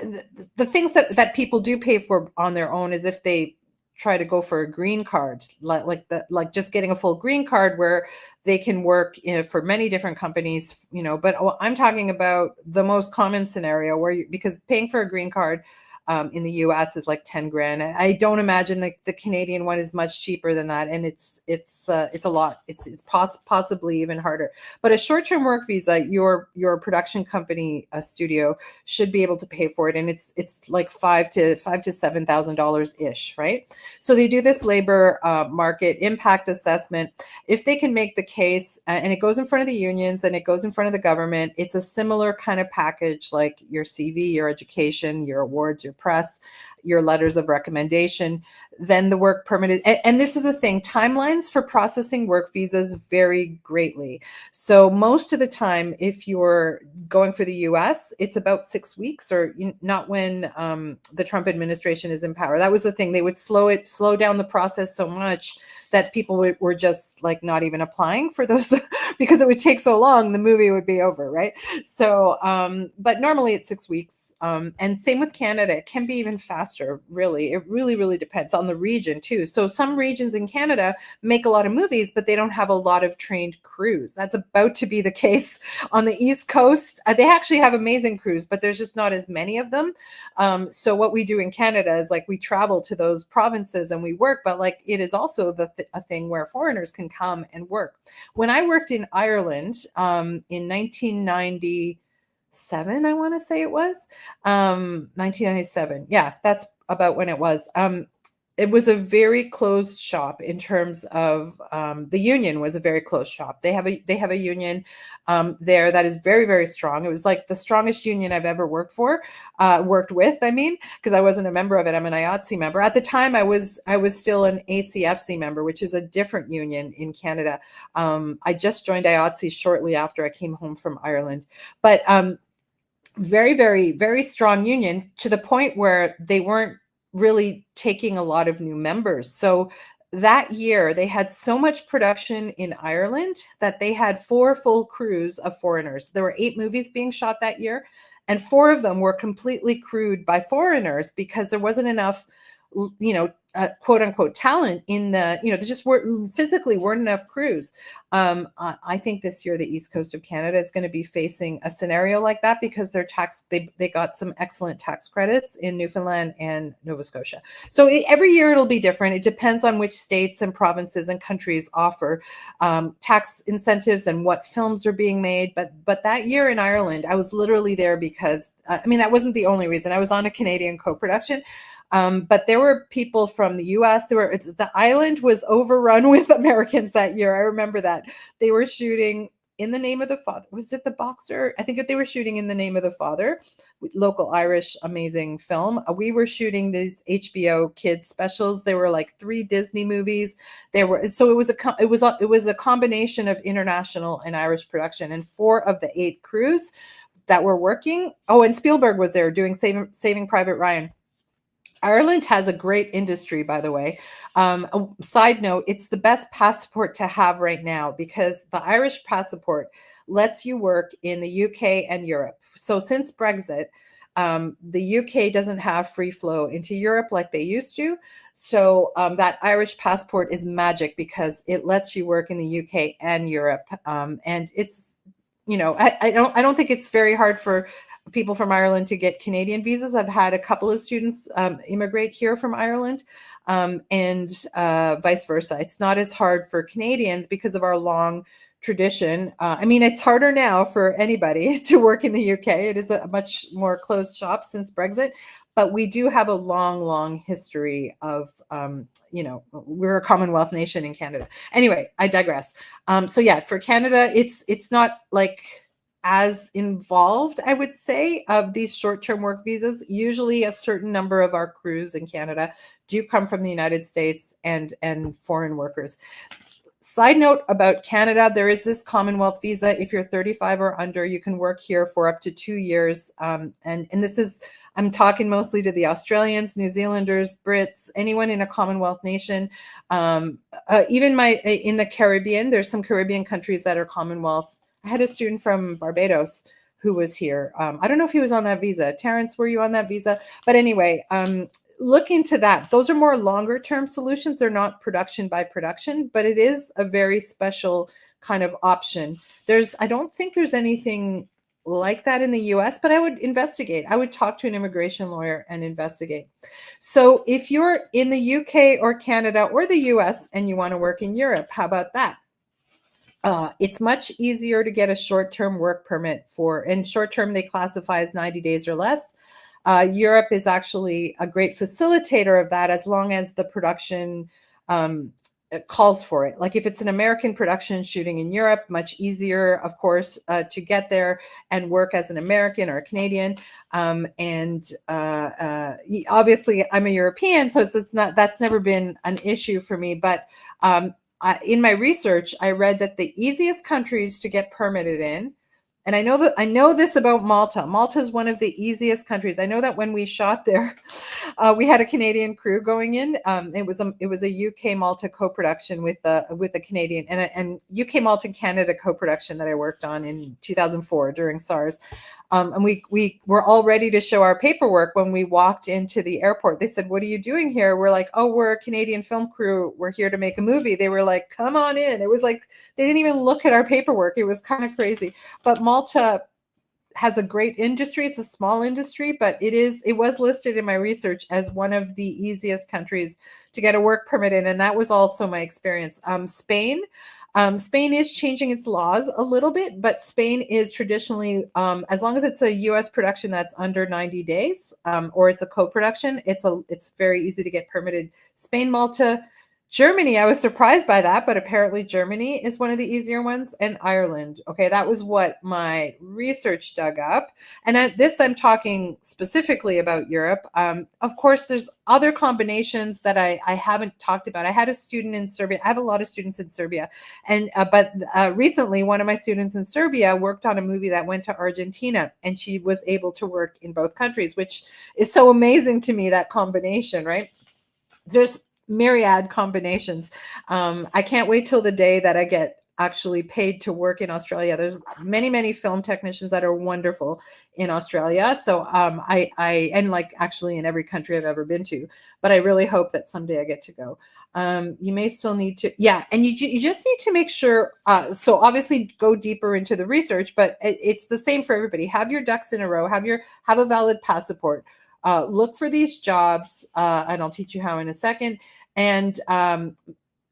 the things that people do pay for on their own is if they try to go for a green card, like just getting a full green card where they can work for many different companies, But I'm talking about the most common scenario because paying for a green card in the US is like 10 grand. I don't imagine the Canadian one is much cheaper than that. And it's a lot. It's possibly even harder. But a short-term work visa, your production company, studio should be able to pay for it. And it's like $5,000 to $7,000 ish, right? So they do this labor market impact assessment. If they can make the case, and it goes in front of the unions and it goes in front of the government, it's a similar kind of package like your CV, your education, your awards, your press, your letters of recommendation, then the work permit. And this is the thing, timelines for processing work visas vary greatly. So most of the time, if you're going for the US, it's about 6 weeks, or not when the Trump administration is in power. That was the thing. They would slow down the process so much that people were just like not even applying for those because it would take so long, the movie would be over, right? So, but normally it's 6 weeks. And same with Canada, it can be even faster, really. It really depends on the region too. So some regions in Canada make a lot of movies, but they don't have a lot of trained crews. That's about to be the case on the East Coast. They actually have amazing crews, but there's just not as many of them. So what we do in Canada is like we travel to those provinces and we work, but like it is also a thing where foreigners can come and work. When I worked in Ireland in 1996, I want to say it was 1997. Yeah, that's about when it was. It was a very closed shop in terms of the union was a very closed shop. They have a union there that is very, very strong. It was like the strongest union I've ever worked with. I mean, because I wasn't a member of it. I'm an IATSE member. At the time, I was still an ACFC member, which is a different union in Canada. I just joined IATSE shortly after I came home from Ireland, but very, very, very strong union to the point where they weren't really taking a lot of new members. So that year they had so much production in Ireland that they had 4 full crews of foreigners. There were 8 movies being shot that year, and 4 of them were completely crewed by foreigners because there wasn't enough, quote unquote talent in there just weren't enough crews. I think this year the East Coast of Canada is going to be facing a scenario like that because they got some excellent tax credits in Newfoundland and Nova Scotia. So every year it'll be different. It depends on which states and provinces and countries offer tax incentives and what films are being made. But that year in Ireland, I was literally there because that wasn't the only reason. I was on a Canadian co-production. But there were people from the US. The island was overrun with Americans that year. I remember that. They were shooting In the Name of the Father. Was it The Boxer? I think they were shooting In the Name of the Father, local Irish, amazing film. We were shooting these HBO kids specials. There were like 3 Disney movies. It was a combination of international and Irish production, and 4 of the 8 crews that were working. Oh, and Spielberg was there doing Saving Private Ryan. Ireland has a great industry, by the way. A side note, it's the best passport to have right now because the Irish passport lets you work in the UK and Europe. So since Brexit, the UK doesn't have free flow into Europe like they used to. So that Irish passport is magic because it lets you work in the UK and Europe. And it's, I don't think it's very hard for people from Ireland to get Canadian visas. I've had a couple of students immigrate here from Ireland, and vice versa. It's not as hard for Canadians because of our long tradition. It's harder now for anybody to work in the UK. It is a much more closed shop since Brexit, but we do have a long, long history of, we're a Commonwealth nation in Canada. Anyway, I digress. So yeah, for Canada, it's not like as involved, I would say, of these short-term work visas. Usually a certain number of our crews in Canada do come from the United States and foreign workers. Side note about Canada, there is this Commonwealth visa. If you're 35 or under, you can work here for up to 2 years. And this is, I'm talking mostly to the Australians, New Zealanders, Brits, anyone in a Commonwealth nation. Even in the Caribbean, there's some Caribbean countries that are Commonwealth. I had a student from Barbados who was here. I don't know if he was on that visa. Terrence, were you on that visa? But anyway, look into that. Those are more longer term solutions. They're not production by production, but it is a very special kind of option. I don't think there's anything like that in the US, but I would investigate. I would talk to an immigration lawyer and investigate. So if you're in the UK or Canada or the US and you want to work in Europe, how about that? It's much easier to get a short-term work permit and short-term they classify as 90 days or less. Europe is actually a great facilitator of that as long as the production calls for it. Like if it's an American production shooting in Europe, much easier, of course, to get there and work as an American or a Canadian. Obviously, I'm a European, so that's never been an issue for me. But in my research, I read that the easiest countries to get permitted in, and I know this about Malta. Malta is one of the easiest countries. I know that when we shot there, we had a Canadian crew going in. It was a UK Malta co-production with a Canadian and UK Malta Canada co-production that I worked on in 2004 during SARS. And we were all ready to show our paperwork when we walked into the airport. They said, "What are you doing here?" We're like, "Oh, we're a Canadian film crew. We're here to make a movie." They were like, "Come on in." It was like they didn't even look at our paperwork. It was kind of crazy. But Malta has a great industry. It's a small industry, but it was listed in my research as one of the easiest countries to get a work permit in, and that was also my experience. Spain. Spain is changing its laws a little bit, but Spain is traditionally, as long as it's a U.S. production that's under 90 days, or it's a co-production, it's very easy to get permitted. Spain, Malta, Germany, I was surprised by that, but apparently Germany is one of the easier ones, and Ireland. Okay, that was what my research dug up. And I'm talking specifically about Europe. Of course, there's other combinations that I haven't talked about. I had a student in Serbia. I have a lot of students in Serbia. And but recently, one of my students in Serbia worked on a movie that went to Argentina, and she was able to work in both countries, which is so amazing to me, that combination, right? There's myriad combinations. I can't wait till the day that I get actually paid to work in Australia. There's many film technicians that are wonderful in Australia. So and like actually in every country I've ever been to, but I really hope that someday I get to go. You may still need to, yeah. And you just need to make sure, so obviously go deeper into the research, but it's the same for everybody. Have your ducks in a row, have a valid passport. Look for these jobs, and I'll teach you how in a second, and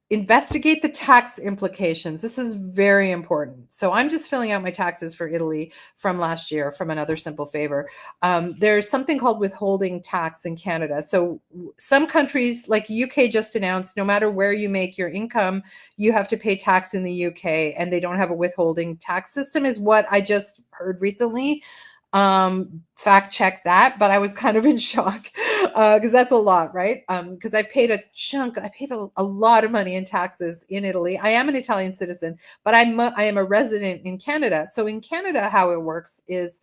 investigate the tax implications. This is very important. So I'm just filling out my taxes for Italy from last year from Another Simple Favor. There's something called withholding tax in Canada. So some countries, like UK just announced, no matter where you make your income, you have to pay tax in the UK, and they don't have a withholding tax system, is what I just heard recently. Fact check that, but I was kind of in shock because that's a lot, right? Because I paid a lot of money in taxes in Italy. I am an Italian citizen, but I am a resident in Canada. So in Canada, how it works is,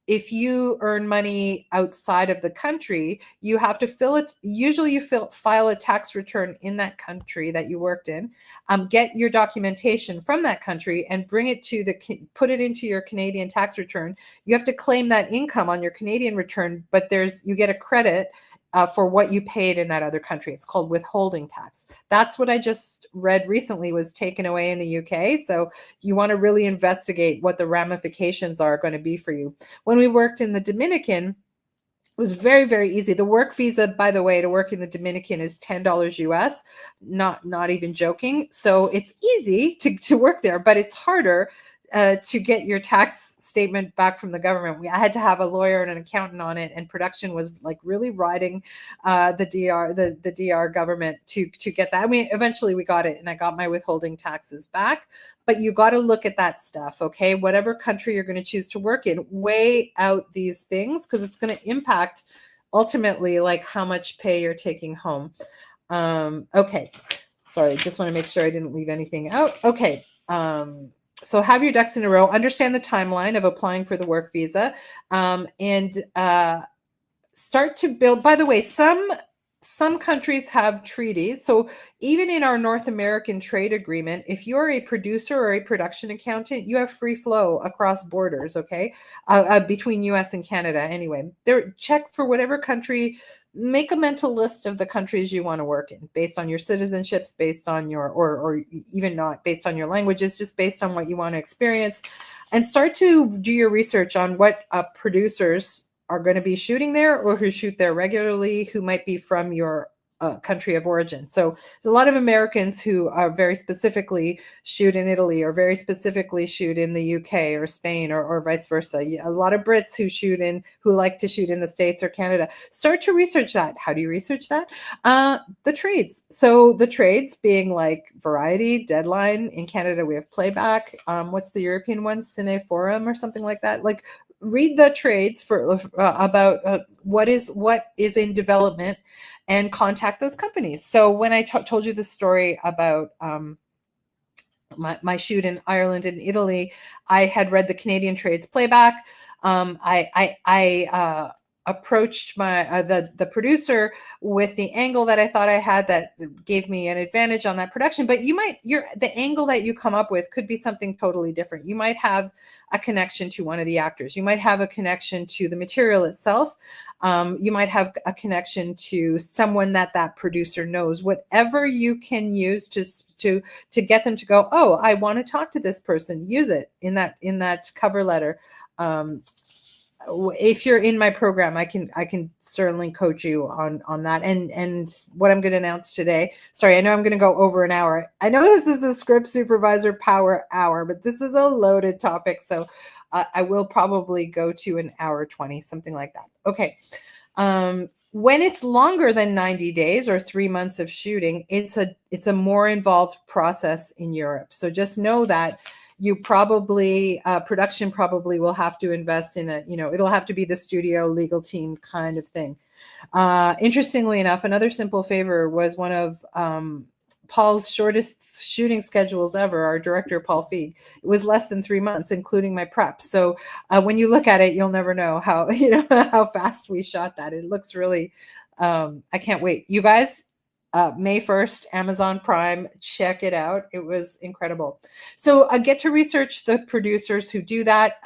if you earn money outside of the country, you have to file a tax return in that country that you worked in, get your documentation from that country and bring it put it into your Canadian tax return. You have to claim that income on your Canadian return, but you get a credit for what you paid in that other country. It's called withholding tax. That's what I just read recently was taken away in the UK. So you want to really investigate what the ramifications are going to be for you. When we worked in the Dominican, it was very easy. The work visa, by the way, to work in the Dominican is $10 US, not even joking. So it's easy to work there, but it's harder to get your tax statement back from the government. I had to have a lawyer and an accountant on it, and production was like really riding the DR government to get that. I mean, eventually we got it, and I got my withholding taxes back. But you got to look at that stuff, okay? Whatever country you're going to choose to work in, weigh out these things because it's going to impact ultimately like how much pay you're taking home. Okay, sorry, just want to make sure I didn't leave anything out. Okay. So have your ducks in a row, understand the timeline of applying for the work visa, and start to build. By the way, some countries have treaties. So even in our North American trade agreement, if you're a producer or a production accountant, you have free flow across borders, okay, between US and Canada. Anyway, check for whatever country. Make a mental list of the countries you want to work in based on your citizenships, based on your, or even not based on your languages, just based on what you want to experience, and start to do your research on what producers are going to be shooting there or who shoot there regularly, who might be from your country of origin. So there's a lot of Americans who are very specifically shoot in Italy or very specifically shoot in the UK or Spain or vice versa. A lot of Brits who like to shoot in the States or Canada. Start to research that. How do you research that? The trades. So the trades being like Variety, Deadline. In Canada, we have Playback. What's the European one? Cine Forum or something like that. Like, read the trades for about what is in development and contact those companies. So when I told you the story about my shoot in Ireland and Italy, I had read the Canadian trades Playback. I approached the producer with the angle that I thought I had that gave me an advantage on that production. But the angle that you come up with could be something totally different. You might have a connection to one of the actors. You might have a connection to the material itself. You might have a connection to someone that producer knows. Whatever you can use to get them to go, oh, I want to talk to this person. Use it in that cover letter. if you're in my program, I can certainly coach you on that. And what I'm going to announce today. Sorry, I know I'm going to go over an hour. I know this is the Script Supervisor Power Hour, but this is a loaded topic, so I will probably go to an hour 20, something like that. Okay. When it's longer than 90 days or 3 months of shooting, it's a more involved process in Europe. So just know that you probably production probably will have to invest in it'll have to be the studio legal team kind of thing. Interestingly enough, another simple favor was one of Paul's shortest shooting schedules ever, our director, Paul Feig. It was less than 3 months, including my prep. So when you look at it, you'll never know how, how fast we shot that. It looks really, I can't wait. You guys, May 1st, Amazon Prime, check it out. It was incredible. So get to research the producers who do that,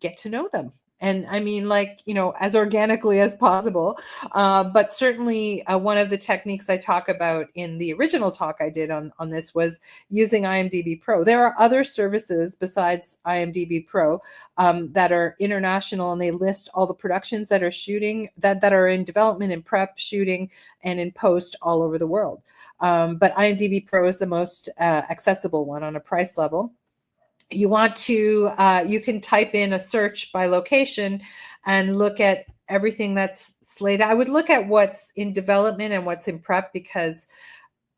get to know them. And I mean, as organically as possible. But certainly one of the techniques I talk about in the original talk I did on this was using IMDb Pro. There are other services besides IMDb Pro that are international, and they list all the productions that are shooting, that are in development and prep, shooting, and in post all over the world. But IMDb Pro is the most accessible one on a price level. You want to, you can type in a search by location and look at everything that's slated. I would look at what's in development and what's in prep, because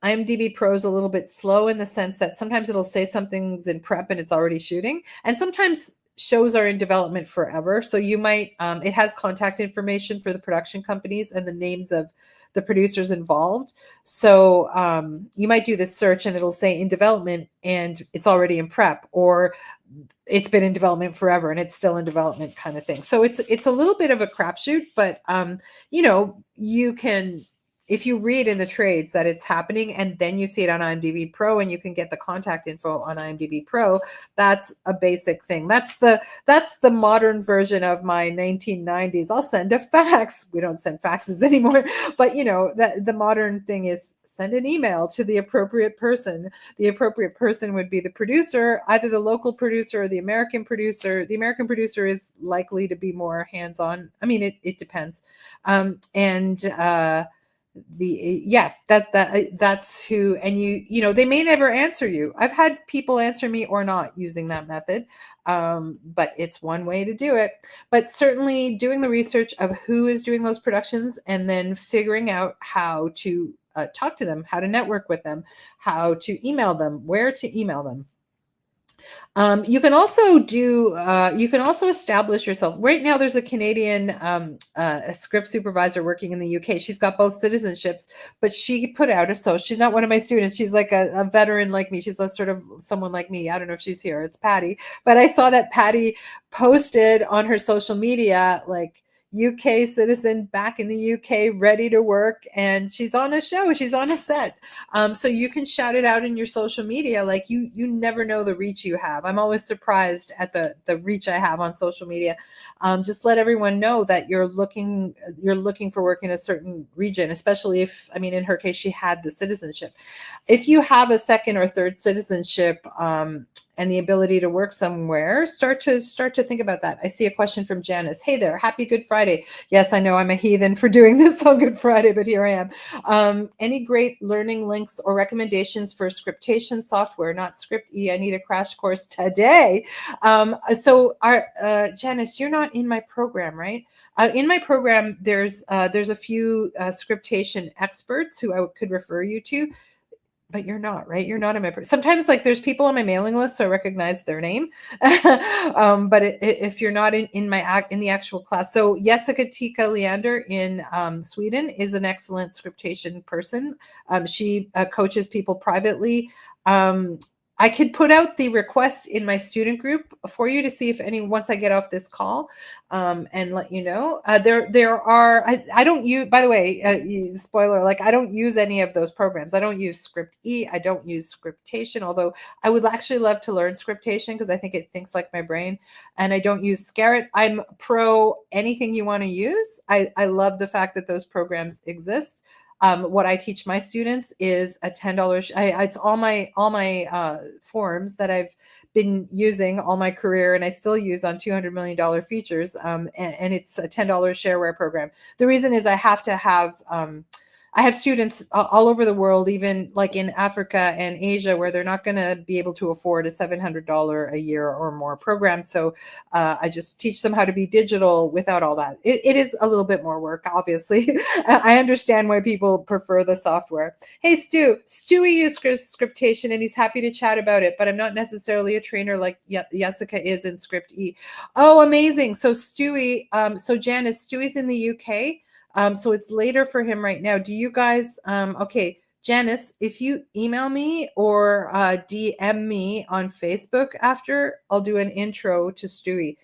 IMDb Pro is a little bit slow in the sense that sometimes it'll say something's in prep and it's already shooting. And sometimes shows are in development forever. So you might, it has contact information for the production companies and the names of the producers involved. So you might do this search and it'll say in development and it's already in prep, or it's been in development forever and it's still in development kind of thing. So it's a little bit of a crapshoot, but you can, if you read in the trades that it's happening and then you see it on IMDb Pro and you can get the contact info on IMDb Pro, that's a basic thing. That's the modern version of my 1990s. I'll send a fax. We don't send faxes anymore, but the modern thing is send an email to the appropriate person. The appropriate person would be the producer, either the local producer or the American producer. The American producer is likely to be more hands-on. I mean, it depends. That's who, and they may never answer you. I've had people answer me or not using that method, but it's one way to do it. But certainly doing the research of who is doing those productions and then figuring out how to talk to them, how to network with them, how to email them, where to email them. You can also establish yourself. Right now, there's a Canadian a script supervisor working in the UK. She's got both citizenships, but she put out she's not one of my students. She's like a veteran like me. She's a sort of someone like me. I don't know if she's here. It's Patty. But I saw that Patty posted on her social media, like, UK citizen back in the UK, ready to work, and she's on a show, she's on a set. So you can shout it out in your social media. Like you never know the reach you have. I'm always surprised at the reach I have on social media. Just let everyone know that you're looking for work in a certain region, especially if, I mean, in her case, she had the citizenship. If you have a second or third citizenship, and the ability to work somewhere, start to think about that. I see a question from Janice. Hey there, happy Good Friday. Yes, I know I'm a heathen for doing this on Good Friday, but here I am. Any great learning links or recommendations for scriptation software, not Script E? I need a crash course today. Janice, you're not in my program, right? In my program, there's a few scriptation experts who I could refer you to. But you're not, right? You're not in my, sometimes like there's people on my mailing list, so I recognize their name. But if you're not in the actual class. So Jessica Tika Leander in Sweden is an excellent scriptation person. She coaches people privately. I could put out the request in my student group for you to see if once I get off this call, and let you know. There are, I don't use, by the way, spoiler, like I don't use any of those programs. I don't use Script E. I don't use Scriptation, although I would actually love to learn Scriptation because I think it thinks like my brain. And I don't use Scarrett. I'm pro anything you want to use. I love the fact that those programs exist. What I teach my students is a $10. It's all my forms that I've been using all my career, and I still use on $200 million features. And it's a $10 shareware program. The reason is I have students all over the world, even like in Africa and Asia, where they're not going to be able to afford a $700 a year or more program. So I just teach them how to be digital without all that. It is a little bit more work, obviously. I understand why people prefer the software. Hey, Stewie used Scriptation, and he's happy to chat about it, but I'm not necessarily a trainer like Jessica is in Script E. Oh, amazing. So Stewie, so Janice, Stewie's in the UK. So it's later for him right now. Do you guys, okay, Janice, if you email me or DM me on Facebook after, I'll do an intro to Stewie.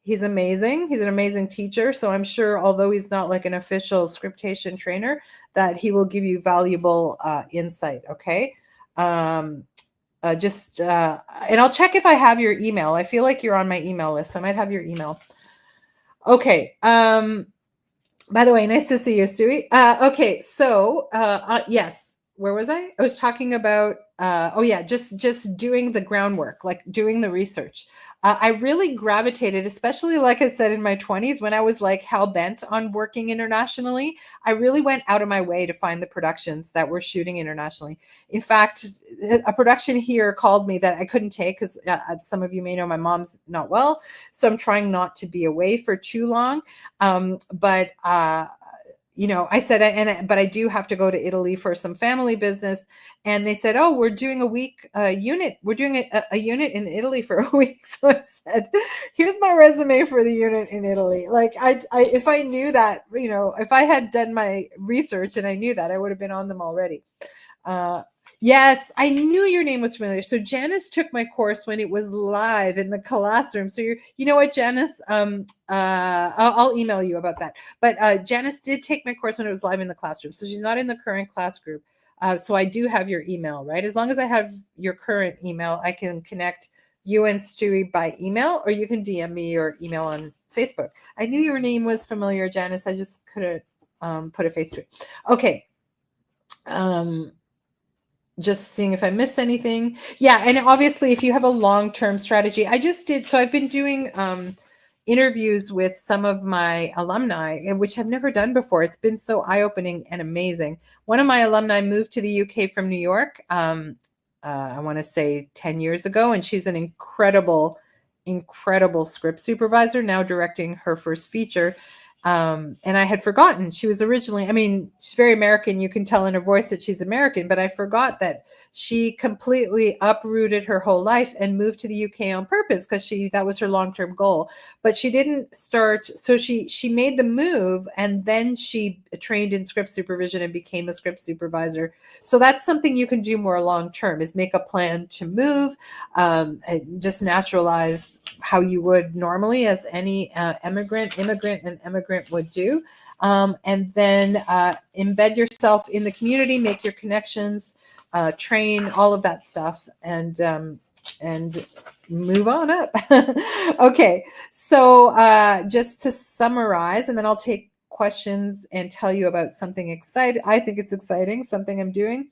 He's amazing. He's an amazing teacher. So I'm sure, although he's not like an official Scriptation trainer, that he will give you valuable insight. Okay. And I'll check if I have your email. I feel like you're on my email list, so I might have your email. Okay. By the way, nice to see you, Stewie. Okay, so yes, where was I? I was talking about just doing the groundwork, like doing the research. I really gravitated, especially like I said in my 20s, when I was like hell bent on working internationally. I really went out of my way to find the productions that were shooting internationally. In fact, a production here called me that I couldn't take because some of you may know my mom's not well, so I'm trying not to be away for too long. But I said, but I do have to go to Italy for some family business. And they said, oh, we're doing a week unit. We're doing a unit in Italy for a week. So I said, here's my resume for the unit in Italy. Like if I knew that, if I had done my research and I knew that, I would have been on them already. Yes, I knew your name was familiar. So Janice took my course when it was live in the classroom. So you know what, Janice? I'll email you about that. But Janice did take my course when it was live in the classroom. So she's not in the current class group. So I do have your email, right? As long as I have your current email, I can connect you and Stewie by email, or you can DM me or email on Facebook. I knew your name was familiar, Janice. I just couldn't put a face to it. Okay. Just seeing if I missed anything. Yeah, and obviously if you have a long-term strategy, I've been doing interviews with some of my alumni, which I've never done before. It's been so eye-opening and amazing. One of my alumni moved to the UK from New York, I want to say 10 years ago, and she's an incredible script supervisor, now directing her first feature. And I had forgotten she was originally, she's very American. You can tell in her voice that she's American, but I forgot that she completely uprooted her whole life and moved to the UK on purpose because that was her long-term goal. But she didn't start. So she made the move, and then she trained in script supervision and became a script supervisor. So that's something you can do more long-term, is make a plan to move, and just naturalize how you would normally as any immigrant would do, and then embed yourself in the community, make your connections, train, all of that stuff, and move on up. Okay, so just to summarize, and then I'll take questions and tell you about something exciting. I think it's exciting, something I'm doing.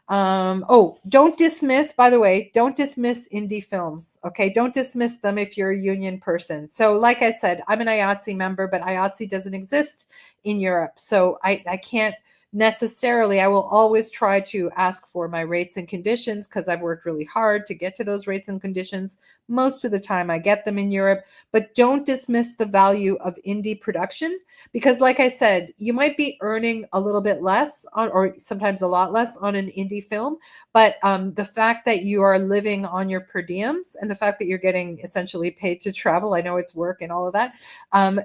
Don't dismiss, by the way, don't dismiss indie films. Okay. Don't dismiss them if you're a union person. So like I said, I'm an IATSE member, but IATSE doesn't exist in Europe. So I can't necessarily, I will always try to ask for my rates and conditions because I've worked really hard to get to those rates and conditions. Most of the time I get them in Europe, but don't dismiss the value of indie production, because like I said, you might be earning a little bit less on, or sometimes a lot less on an indie film, but the fact that you are living on your per diems and the fact that you're getting essentially paid to travel, I know it's work and all of that,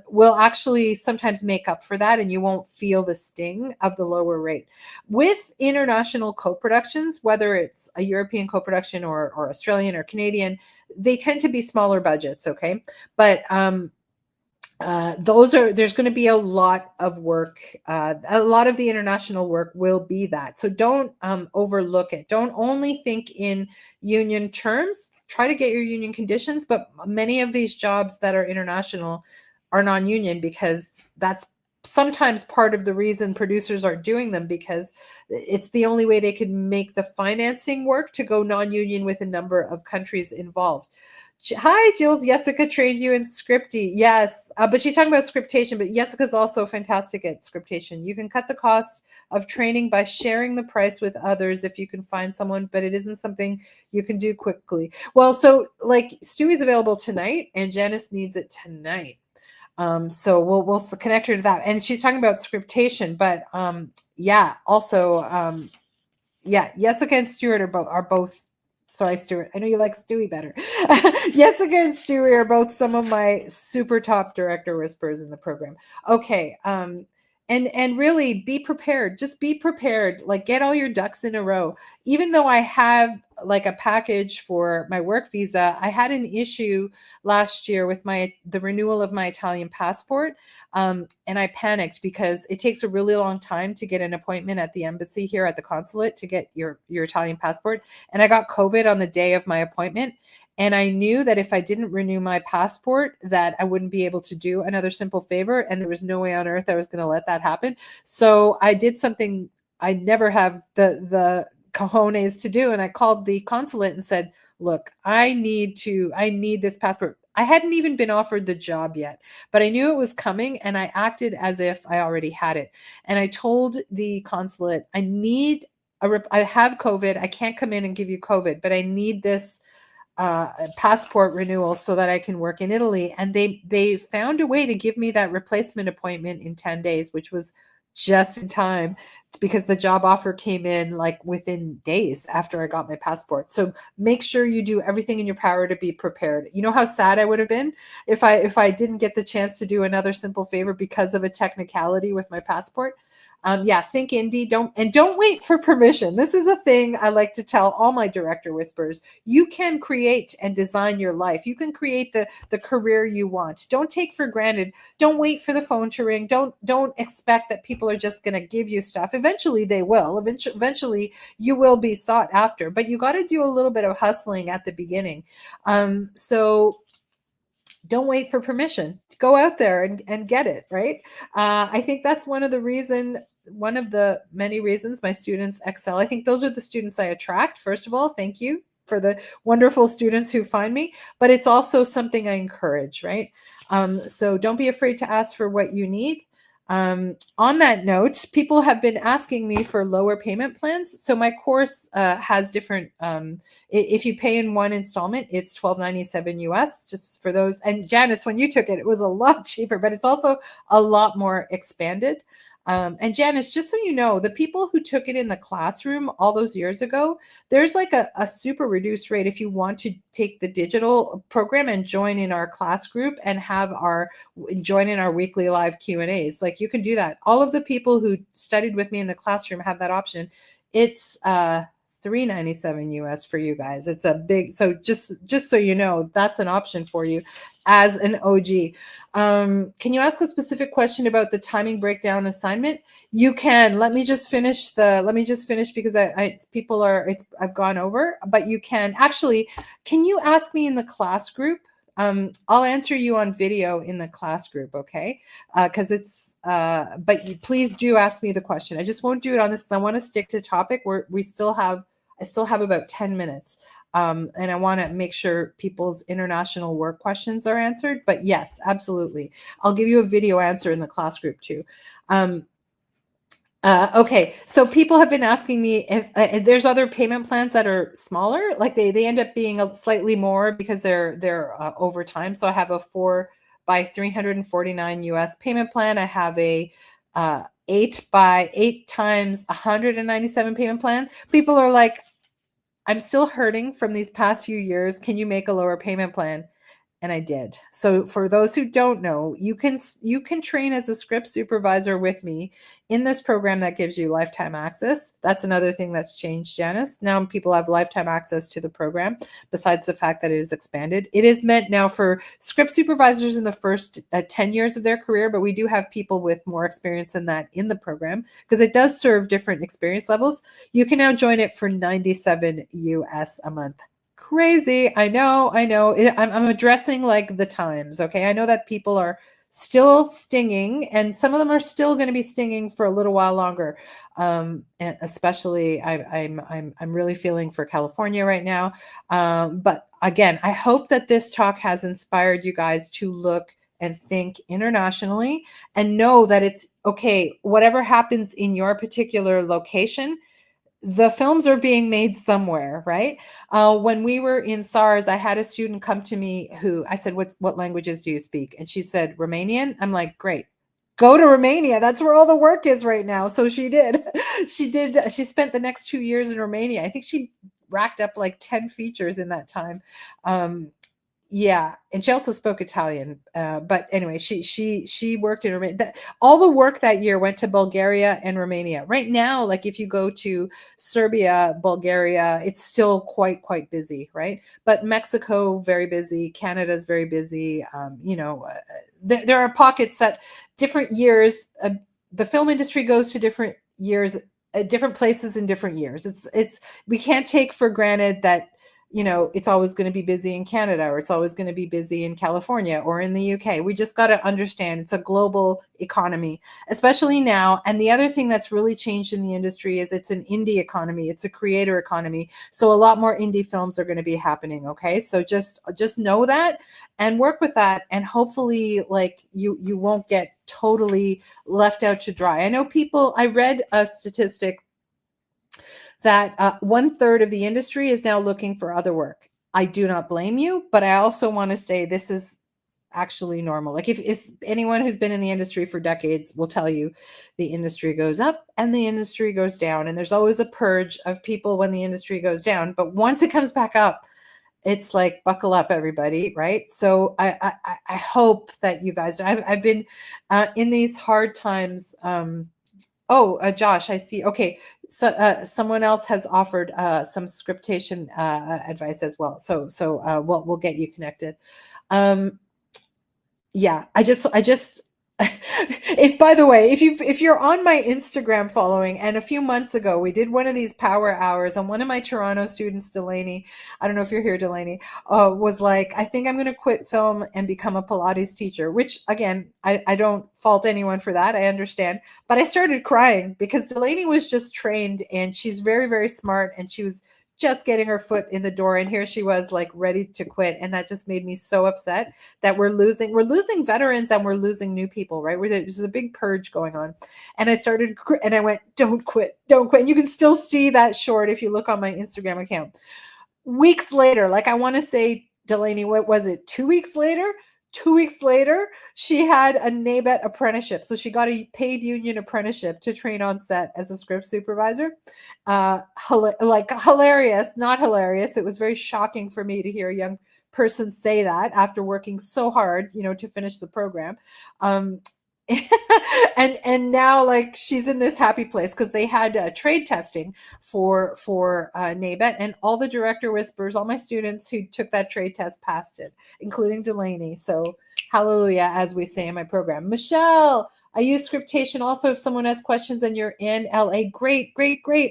will actually sometimes make up for that, and you won't feel the sting of the lower rate. With international co-productions, whether it's a European co-production or Australian or Canadian, they tend to be smaller budgets, okay? But there's going to be a lot of work. A lot of the international work will be that. So don't overlook it. Don't only think in union terms. Try to get your union conditions, but many of these jobs that are international are non-union because that's sometimes part of the reason producers are doing them, because it's the only way they can make the financing work to go non-union with a number of countries involved. Hi, Jules. Jessica trained you in Scripty. Yes, but she's talking about scriptation, but Jessica's also fantastic at scriptation. You can cut the cost of training by sharing the price with others if you can find someone, but it isn't something you can do quickly. Well, so like Stewie's available tonight and Janice needs it tonight. So we'll connect her to that. And she's talking about scriptation, but yeah, also yeah, Jessica and Stuart are both. Sorry, Stuart. I know you like Stewie better. Jessica and Stewie are both some of my super top director whispers in the program. Okay. And really be prepared. Just be prepared. Like, get all your ducks in a row. Even though I have like a package for my work visa, I had an issue last year with the renewal of my Italian passport. And I panicked because it takes a really long time to get an appointment at the embassy here at the consulate to get your Italian passport. And I got COVID on the day of my appointment. And I knew that if I didn't renew my passport, that I wouldn't be able to do another simple favor. And there was no way on earth I was going to let that happen. So I did something I never have the cojones to do. And I called the consulate and said, look, I need this passport. I hadn't even been offered the job yet, but I knew it was coming and I acted as if I already had it. And I told the consulate, I have COVID. I can't come in and give you COVID, but I need this passport renewal so that I can work in Italy. And they found a way to give me that replacement appointment in 10 days, which was just in time because the job offer came in like within days after I got my passport. So make sure you do everything in your power to be prepared. You know how sad I would have been if I didn't get the chance to do another simple favor because of a technicality with my passport. Yeah, think indie. Don't wait for permission. This is a thing I like to tell all my director whispers. You can create and design your life. You can create the career you want. Don't take for granted. Don't wait for the phone to ring. Don't expect that people are just going to give you stuff. Eventually they will. Eventually you will be sought after, but you got to do a little bit of hustling at the beginning. So don't wait for permission. Go out there and get it, right? I think that's one of the many reasons my students excel. I think those are the students I attract. First of all, thank you for the wonderful students who find me, but it's also something I encourage, right? So don't be afraid to ask for what you need. On that note, people have been asking me for lower payment plans. So my course has different, if you pay in one installment, it's $12.97 US, just for those. And Janice, when you took it, it was a lot cheaper, but it's also a lot more expanded. And Janice, just so you know, the people who took it in the classroom all those years ago, there's like a super reduced rate if you want to take the digital program and join in our class group and join in our weekly live Q&As. Like, you can do that. All of the people who studied with me in the classroom have that option. It's $3.97 US for you guys. It's a big, so just so you know, that's an option for you as an OG. Can you ask a specific question about the timing breakdown assignment? You can. Let me just finish because I've gone over, but you can actually, can you ask me in the class group? I'll answer you on video in the class group, okay? Because but please do ask me the question. I just won't do it on this because I want to stick to topic. I still have about 10 minutes. And I want to make sure people's international work questions are answered. But yes, absolutely. I'll give you a video answer in the class group too. Okay, so people have been asking me if there's other payment plans that are smaller, like they end up being slightly more because they're over time. So I have a 4 by 349 US payment plan. I have a 8 by 8 times 197 payment plan. People are like, I'm still hurting from these past few years. Can you make a lower payment plan? And I did. So for those who don't know, you can train as a script supervisor with me in this program that gives you lifetime access. That's another thing that's changed, Janice. Now people have lifetime access to the program, besides the fact that it is expanded. It is meant now for script supervisors in the first 10 years of their career, but we do have people with more experience than that in the program because it does serve different experience levels. You can now join it for $97 US a month. Crazy. I know. I'm addressing like the times. Okay. I know that people are still stinging, and some of them are still going to be stinging for a little while longer. And especially, I'm really feeling for California right now. But again, I hope that this talk has inspired you guys to look and think internationally and know that it's okay. Whatever happens in your particular location, the films are being made somewhere, right? When we were in SARS, I had a student come to me who I said, what languages do you speak? And she said, Romanian. I'm like, great. Go to Romania. That's where all the work is right now. So she did. She spent the next 2 years in Romania. I think she racked up like 10 features in that time. Yeah, and she also spoke Italian. But anyway, she worked in Romania. All the work that year went to Bulgaria and Romania. Right now, like if you go to Serbia, Bulgaria, it's still quite busy, right? But Mexico, very busy. Canada's very busy. There are pockets that different years. The film industry goes to different years, different places in different years. We can't take for granted that it's always going to be busy in Canada, or it's always going to be busy in California or in the UK. We just got to understand it's a global economy, especially now. And the other thing that's really changed in the industry is it's an indie economy. It's a creator economy. So a lot more indie films are going to be happening. Okay. So just know that and work with that. And hopefully like you won't get totally left out to dry. I read a statistic that 1/3 of the industry is now looking for other work. I do not blame you, but I also want to say this is actually normal. Like if anyone who's been in the industry for decades will tell you the industry goes up and the industry goes down. And there's always a purge of people when the industry goes down. But once it comes back up, it's like, buckle up, everybody, right? So I hope that you guys, I've been in these hard times. Josh, I see. Okay. So someone else has offered some scriptation advice as well. So we'll get you connected. Yeah, I just by the way, if you're on my Instagram following, and a few months ago we did one of these power hours, and one of my Toronto students, Delaney, I don't know if you're here, Delaney, was like, I think I'm going to quit film and become a Pilates teacher, which again, I don't fault anyone for that. I understand. But I started crying because Delaney was just trained and she's very, very smart, and she was just getting her foot in the door, and here she was like ready to quit. And that just made me so upset that we're losing veterans and we're losing new people, right? There's a big purge going on. And I went, don't quit. And you can still see that short if you look on my Instagram account. Weeks later, like I want to say, Delaney, what was it? 2 weeks later? 2 weeks later, she had a NABET apprenticeship. So she got a paid union apprenticeship to train on set as a script supervisor. Hilarious, not hilarious. It was very shocking for me to hear a young person say that after working so hard, to finish the program. And now like she's in this happy place because they had trade testing for NABET, and all the director whispers, all my students who took that trade test passed it, including Delaney. So hallelujah, as we say in my program. Michelle, I use scriptation also if someone has questions and you're in LA. Great.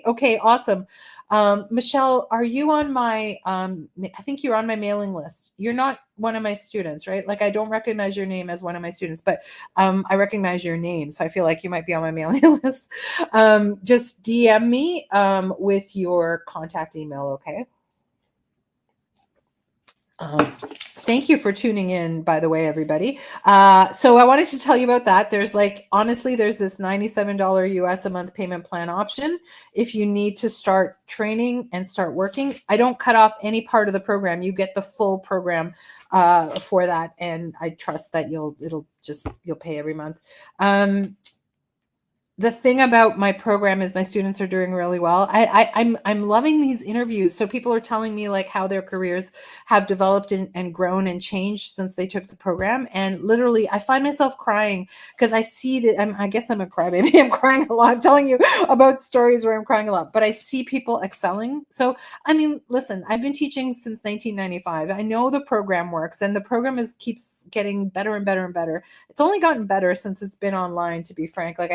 Okay, awesome. Michelle, are you on my, I think you're on my mailing list. You're not one of my students, right? Like I don't recognize your name as one of my students, but I recognize your name. So I feel like you might be on my mailing list. Just DM me with your contact email, okay? Thank you for tuning in, by the way, everybody. So I wanted to tell you about that. There's this $97 US a month payment plan option if you need to start training and start working. I don't cut off any part of the program. You get the full program for that, and I trust that you'll pay every month. The thing about my program is my students are doing really well. I'm loving these interviews. So people are telling me like how their careers have developed and grown and changed since they took the program. And literally I find myself crying because I see that I guess I'm a crybaby. I'm crying a lot. I'm telling you about stories where I'm crying a lot, but I see people excelling. So, I mean, listen, I've been teaching since 1995. I know the program works, and the program keeps getting better and better and better. It's only gotten better since it's been online, to be frank. Like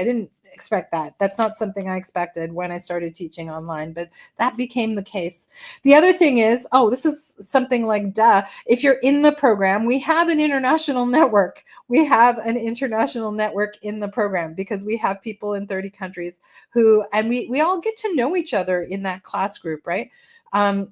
expect that. That's not something I expected when I started teaching online, but that became the case. The other thing is, oh, this is something like, duh, if you're in the program, we have an international network. We have an international network in the program because we have people in 30 countries who, and we all get to know each other in that class group, right?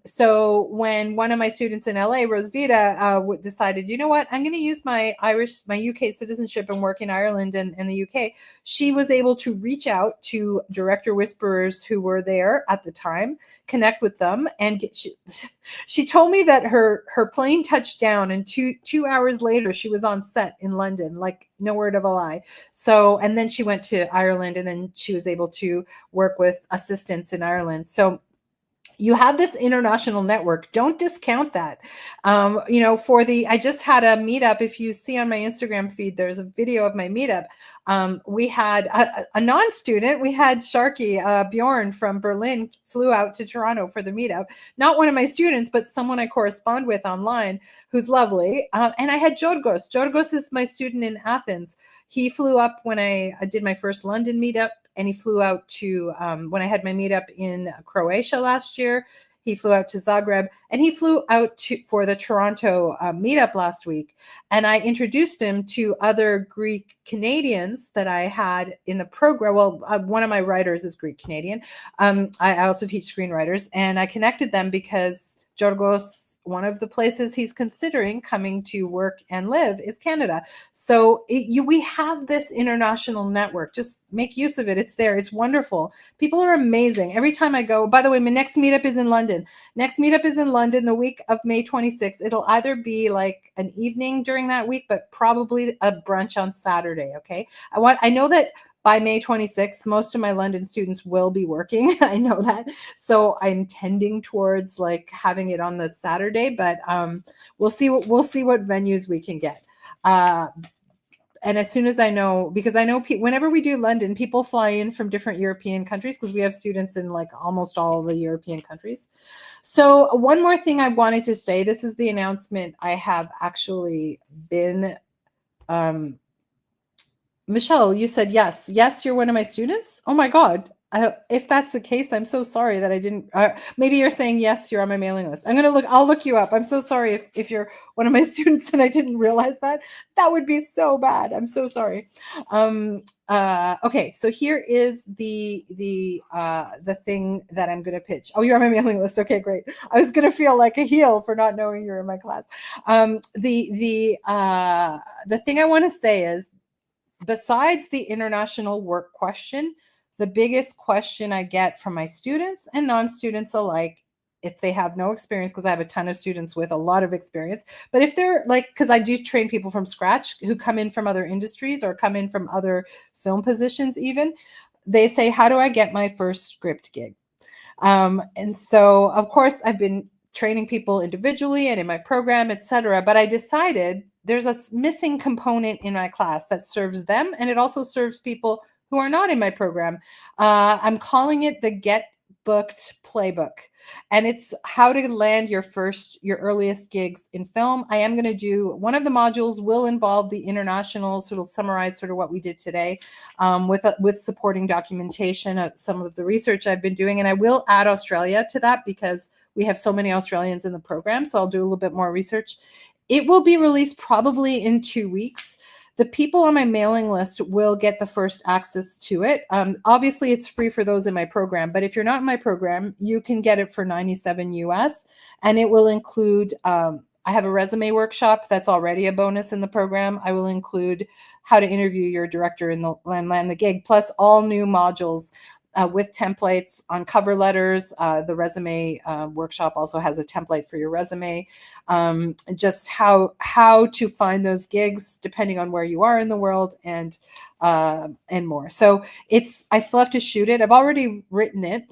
So when one of my students in LA, Rosvita, decided, you know what, I'm going to use my UK citizenship and work in Ireland and the UK, she was able to reach out to director whisperers who were there at the time, connect with them, and she told me that her plane touched down, and two hours later she was on set in London, like no word of a lie. So, and then she went to Ireland, and then she was able to work with assistants in Ireland. So you have this international network. Don't discount that. I just had a meetup. If you see on my Instagram feed, there's a video of my meetup. We had a non-student. We had Sharky Bjorn from Berlin flew out to Toronto for the meetup. Not one of my students, but someone I correspond with online who's lovely. And I had Jorgos. Jorgos is my student in Athens. He flew up when I did my first London meetup, and he flew out to, when I had my meetup in Croatia last year, he flew out to Zagreb, and he flew out for the Toronto meetup last week. And I introduced him to other Greek Canadians that I had in the program. Well, one of my writers is Greek Canadian. I also teach screenwriters, and I connected them because Jorgos, one of the places he's considering coming to work and live is Canada. So we have this international network. Just make use of it. It's there. It's wonderful. People are amazing. Every time I go, by the way, my next meetup is in London. Next meetup is in London the week of May 26th. It'll either be like an evening during that week, but probably a brunch on Saturday. Okay. I know that by May 26th, most of my London students will be working. I know that. So I'm tending towards like having it on the Saturday, but we'll see what venues we can get. And as soon as I know, because I know whenever we do London, people fly in from different European countries because we have students in like almost all the European countries. So one more thing I wanted to say, this is the announcement. I have actually been Michelle, you said yes. Yes, you're one of my students? Oh my God. If that's the case, I'm so sorry that I didn't. Maybe you're saying yes, you're on my mailing list. I'll look you up. I'm so sorry if you're one of my students and I didn't realize that. That would be so bad. I'm so sorry. Okay, so here is the thing that I'm going to pitch. Oh, you're on my mailing list. Okay, great. I was going to feel like a heel for not knowing you're in my class. The thing I want to say is, besides the international work question, the biggest question I get from my students and non-students alike, if they have no experience, because I have a ton of students with a lot of experience, but if they're like, because I do train people from scratch who come in from other industries or come in from other film positions even, they say, how do I get my first script gig? And so, of course, I've been training people individually and in my program, etc. But I decided there's a missing component in my class that serves them, and it also serves people who are not in my program. I'm calling it the Get Booked Playbook, and it's how to land your earliest gigs in film. I am going to do one of the modules will involve the international, so it'll summarize sort of what we did today, with supporting documentation of some of the research I've been doing, and I will add Australia to that because we have so many Australians in the program, so I'll do a little bit more research. It will be released probably in 2 weeks. The people on my mailing list will get the first access to it. Obviously, it's free for those in my program, but if you're not in my program, you can get it for $97 US, and it will include, I have a resume workshop that's already a bonus in the program. I will include how to interview your director and land the gig, plus all new modules with templates on cover letters. The resume workshop also has a template for your resume. Just how to find those gigs depending on where you are in the world, and more. So I still have to shoot it. I've already written it,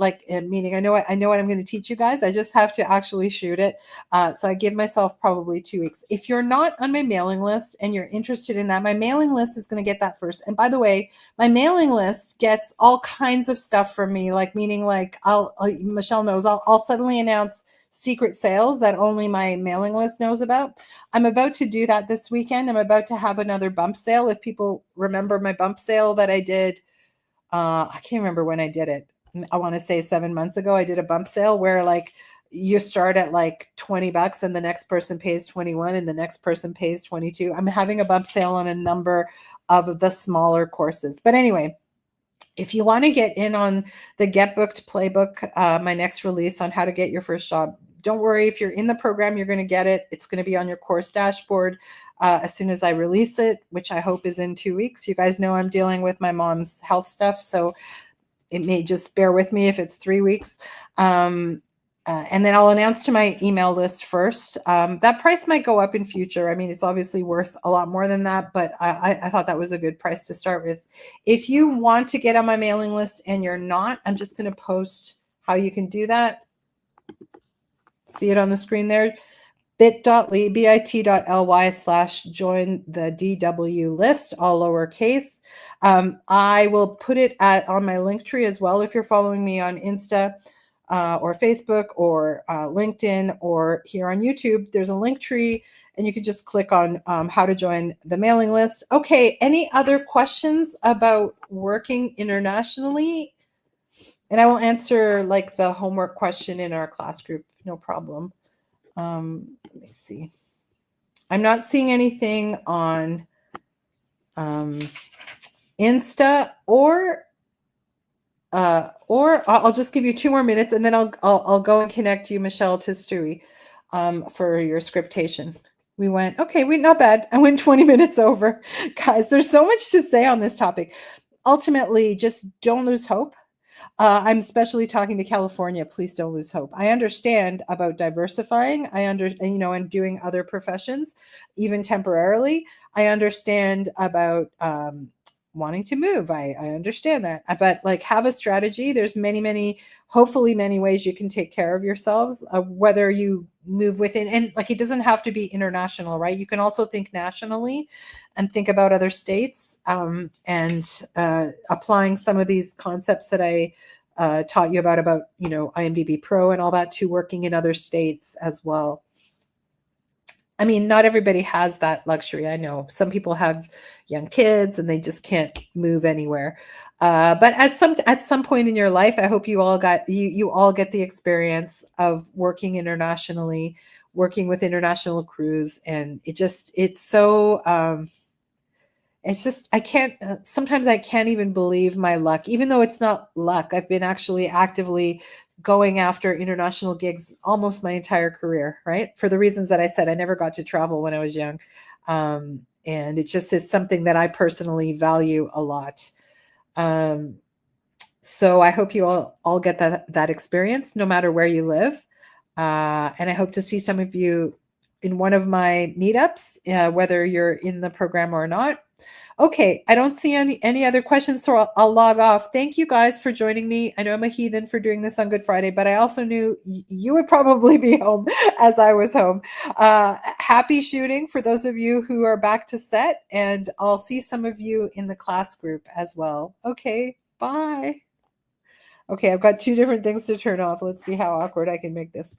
meaning I know what I'm going to teach you guys. I just have to actually shoot it. So I give myself probably 2 weeks. If you're not on my mailing list and you're interested in that, my mailing list is going to get that first. And by the way, my mailing list gets all kinds of stuff from me, Michelle knows, I'll suddenly announce secret sales that only my mailing list knows about. I'm about to do that this weekend. I'm about to have another bump sale. If people remember my bump sale that I did I can't remember when I did it. I want to say 7 months ago, I did a bump sale where like you start at like $20 and the next person pays 21 and the next person pays 22. I'm having a bump sale on a number of the smaller courses. But anyway, if you want to get in on the Get Booked Playbook, my next release on how to get your first job, don't worry. If you're in the program, you're going to get it. It's going to be on your course dashboard as soon as I release it, which I hope is in 2 weeks. You guys know I'm dealing with my mom's health stuff, so it may just bear with me if it's 3 weeks. And then I'll announce to my email list first. That price might go up in future. I mean, it's obviously worth a lot more than that, but I thought that was a good price to start with. If you want to get on my mailing list and you're not, I'm just going to post how you can do that. See it on the screen there. bit.ly/join the DW list, all lowercase. I will put it on my link tree as well if you're following me on Insta or Facebook or LinkedIn or here on YouTube. There's a link tree and you can just click on how to join the mailing list. Okay, any other questions about working internationally? And I will answer like the homework question in our class group, no problem. Let me see. I'm not seeing anything on Insta or I'll just give you 2 more minutes and then I'll go and connect you, Michelle, to Stewie for your scriptation. We went, okay, not bad. I went 20 minutes over. Guys, there's so much to say on this topic. Ultimately, just don't lose hope. I'm especially talking to California. Please don't lose hope. I understand about diversifying. And doing other professions, even temporarily. I understand about wanting to move. I understand that. But like, have a strategy. There's hopefully many ways you can take care of yourselves, whether you move within, and like, it doesn't have to be international, right? You can also think nationally and think about other states and applying some of these concepts that I taught you about IMDb Pro and all that to working in other states as well. I mean, not everybody has that luxury. I know some people have young kids and they just can't move anywhere. But at some point in your life, I hope you all get the experience of working internationally, working with international crews, and sometimes I can't even believe my luck, even though it's not luck. I've been actually actively going after international gigs almost my entire career, right? For the reasons that I said, I never got to travel when I was young. And it just is something that I personally value a lot. So I hope you all get that experience, no matter where you live. And I hope to see some of you in one of my meetups, whether you're in the program or not. Okay, I don't see any other questions, so I'll log off. Thank you guys for joining me. I know I'm a heathen for doing this on Good Friday, but I also knew you would probably be home as I was home. Happy shooting for those of you who are back to set, and I'll see some of you in the class group as well. Okay, bye. Okay, I've got 2 different things to turn off. Let's see how awkward I can make this.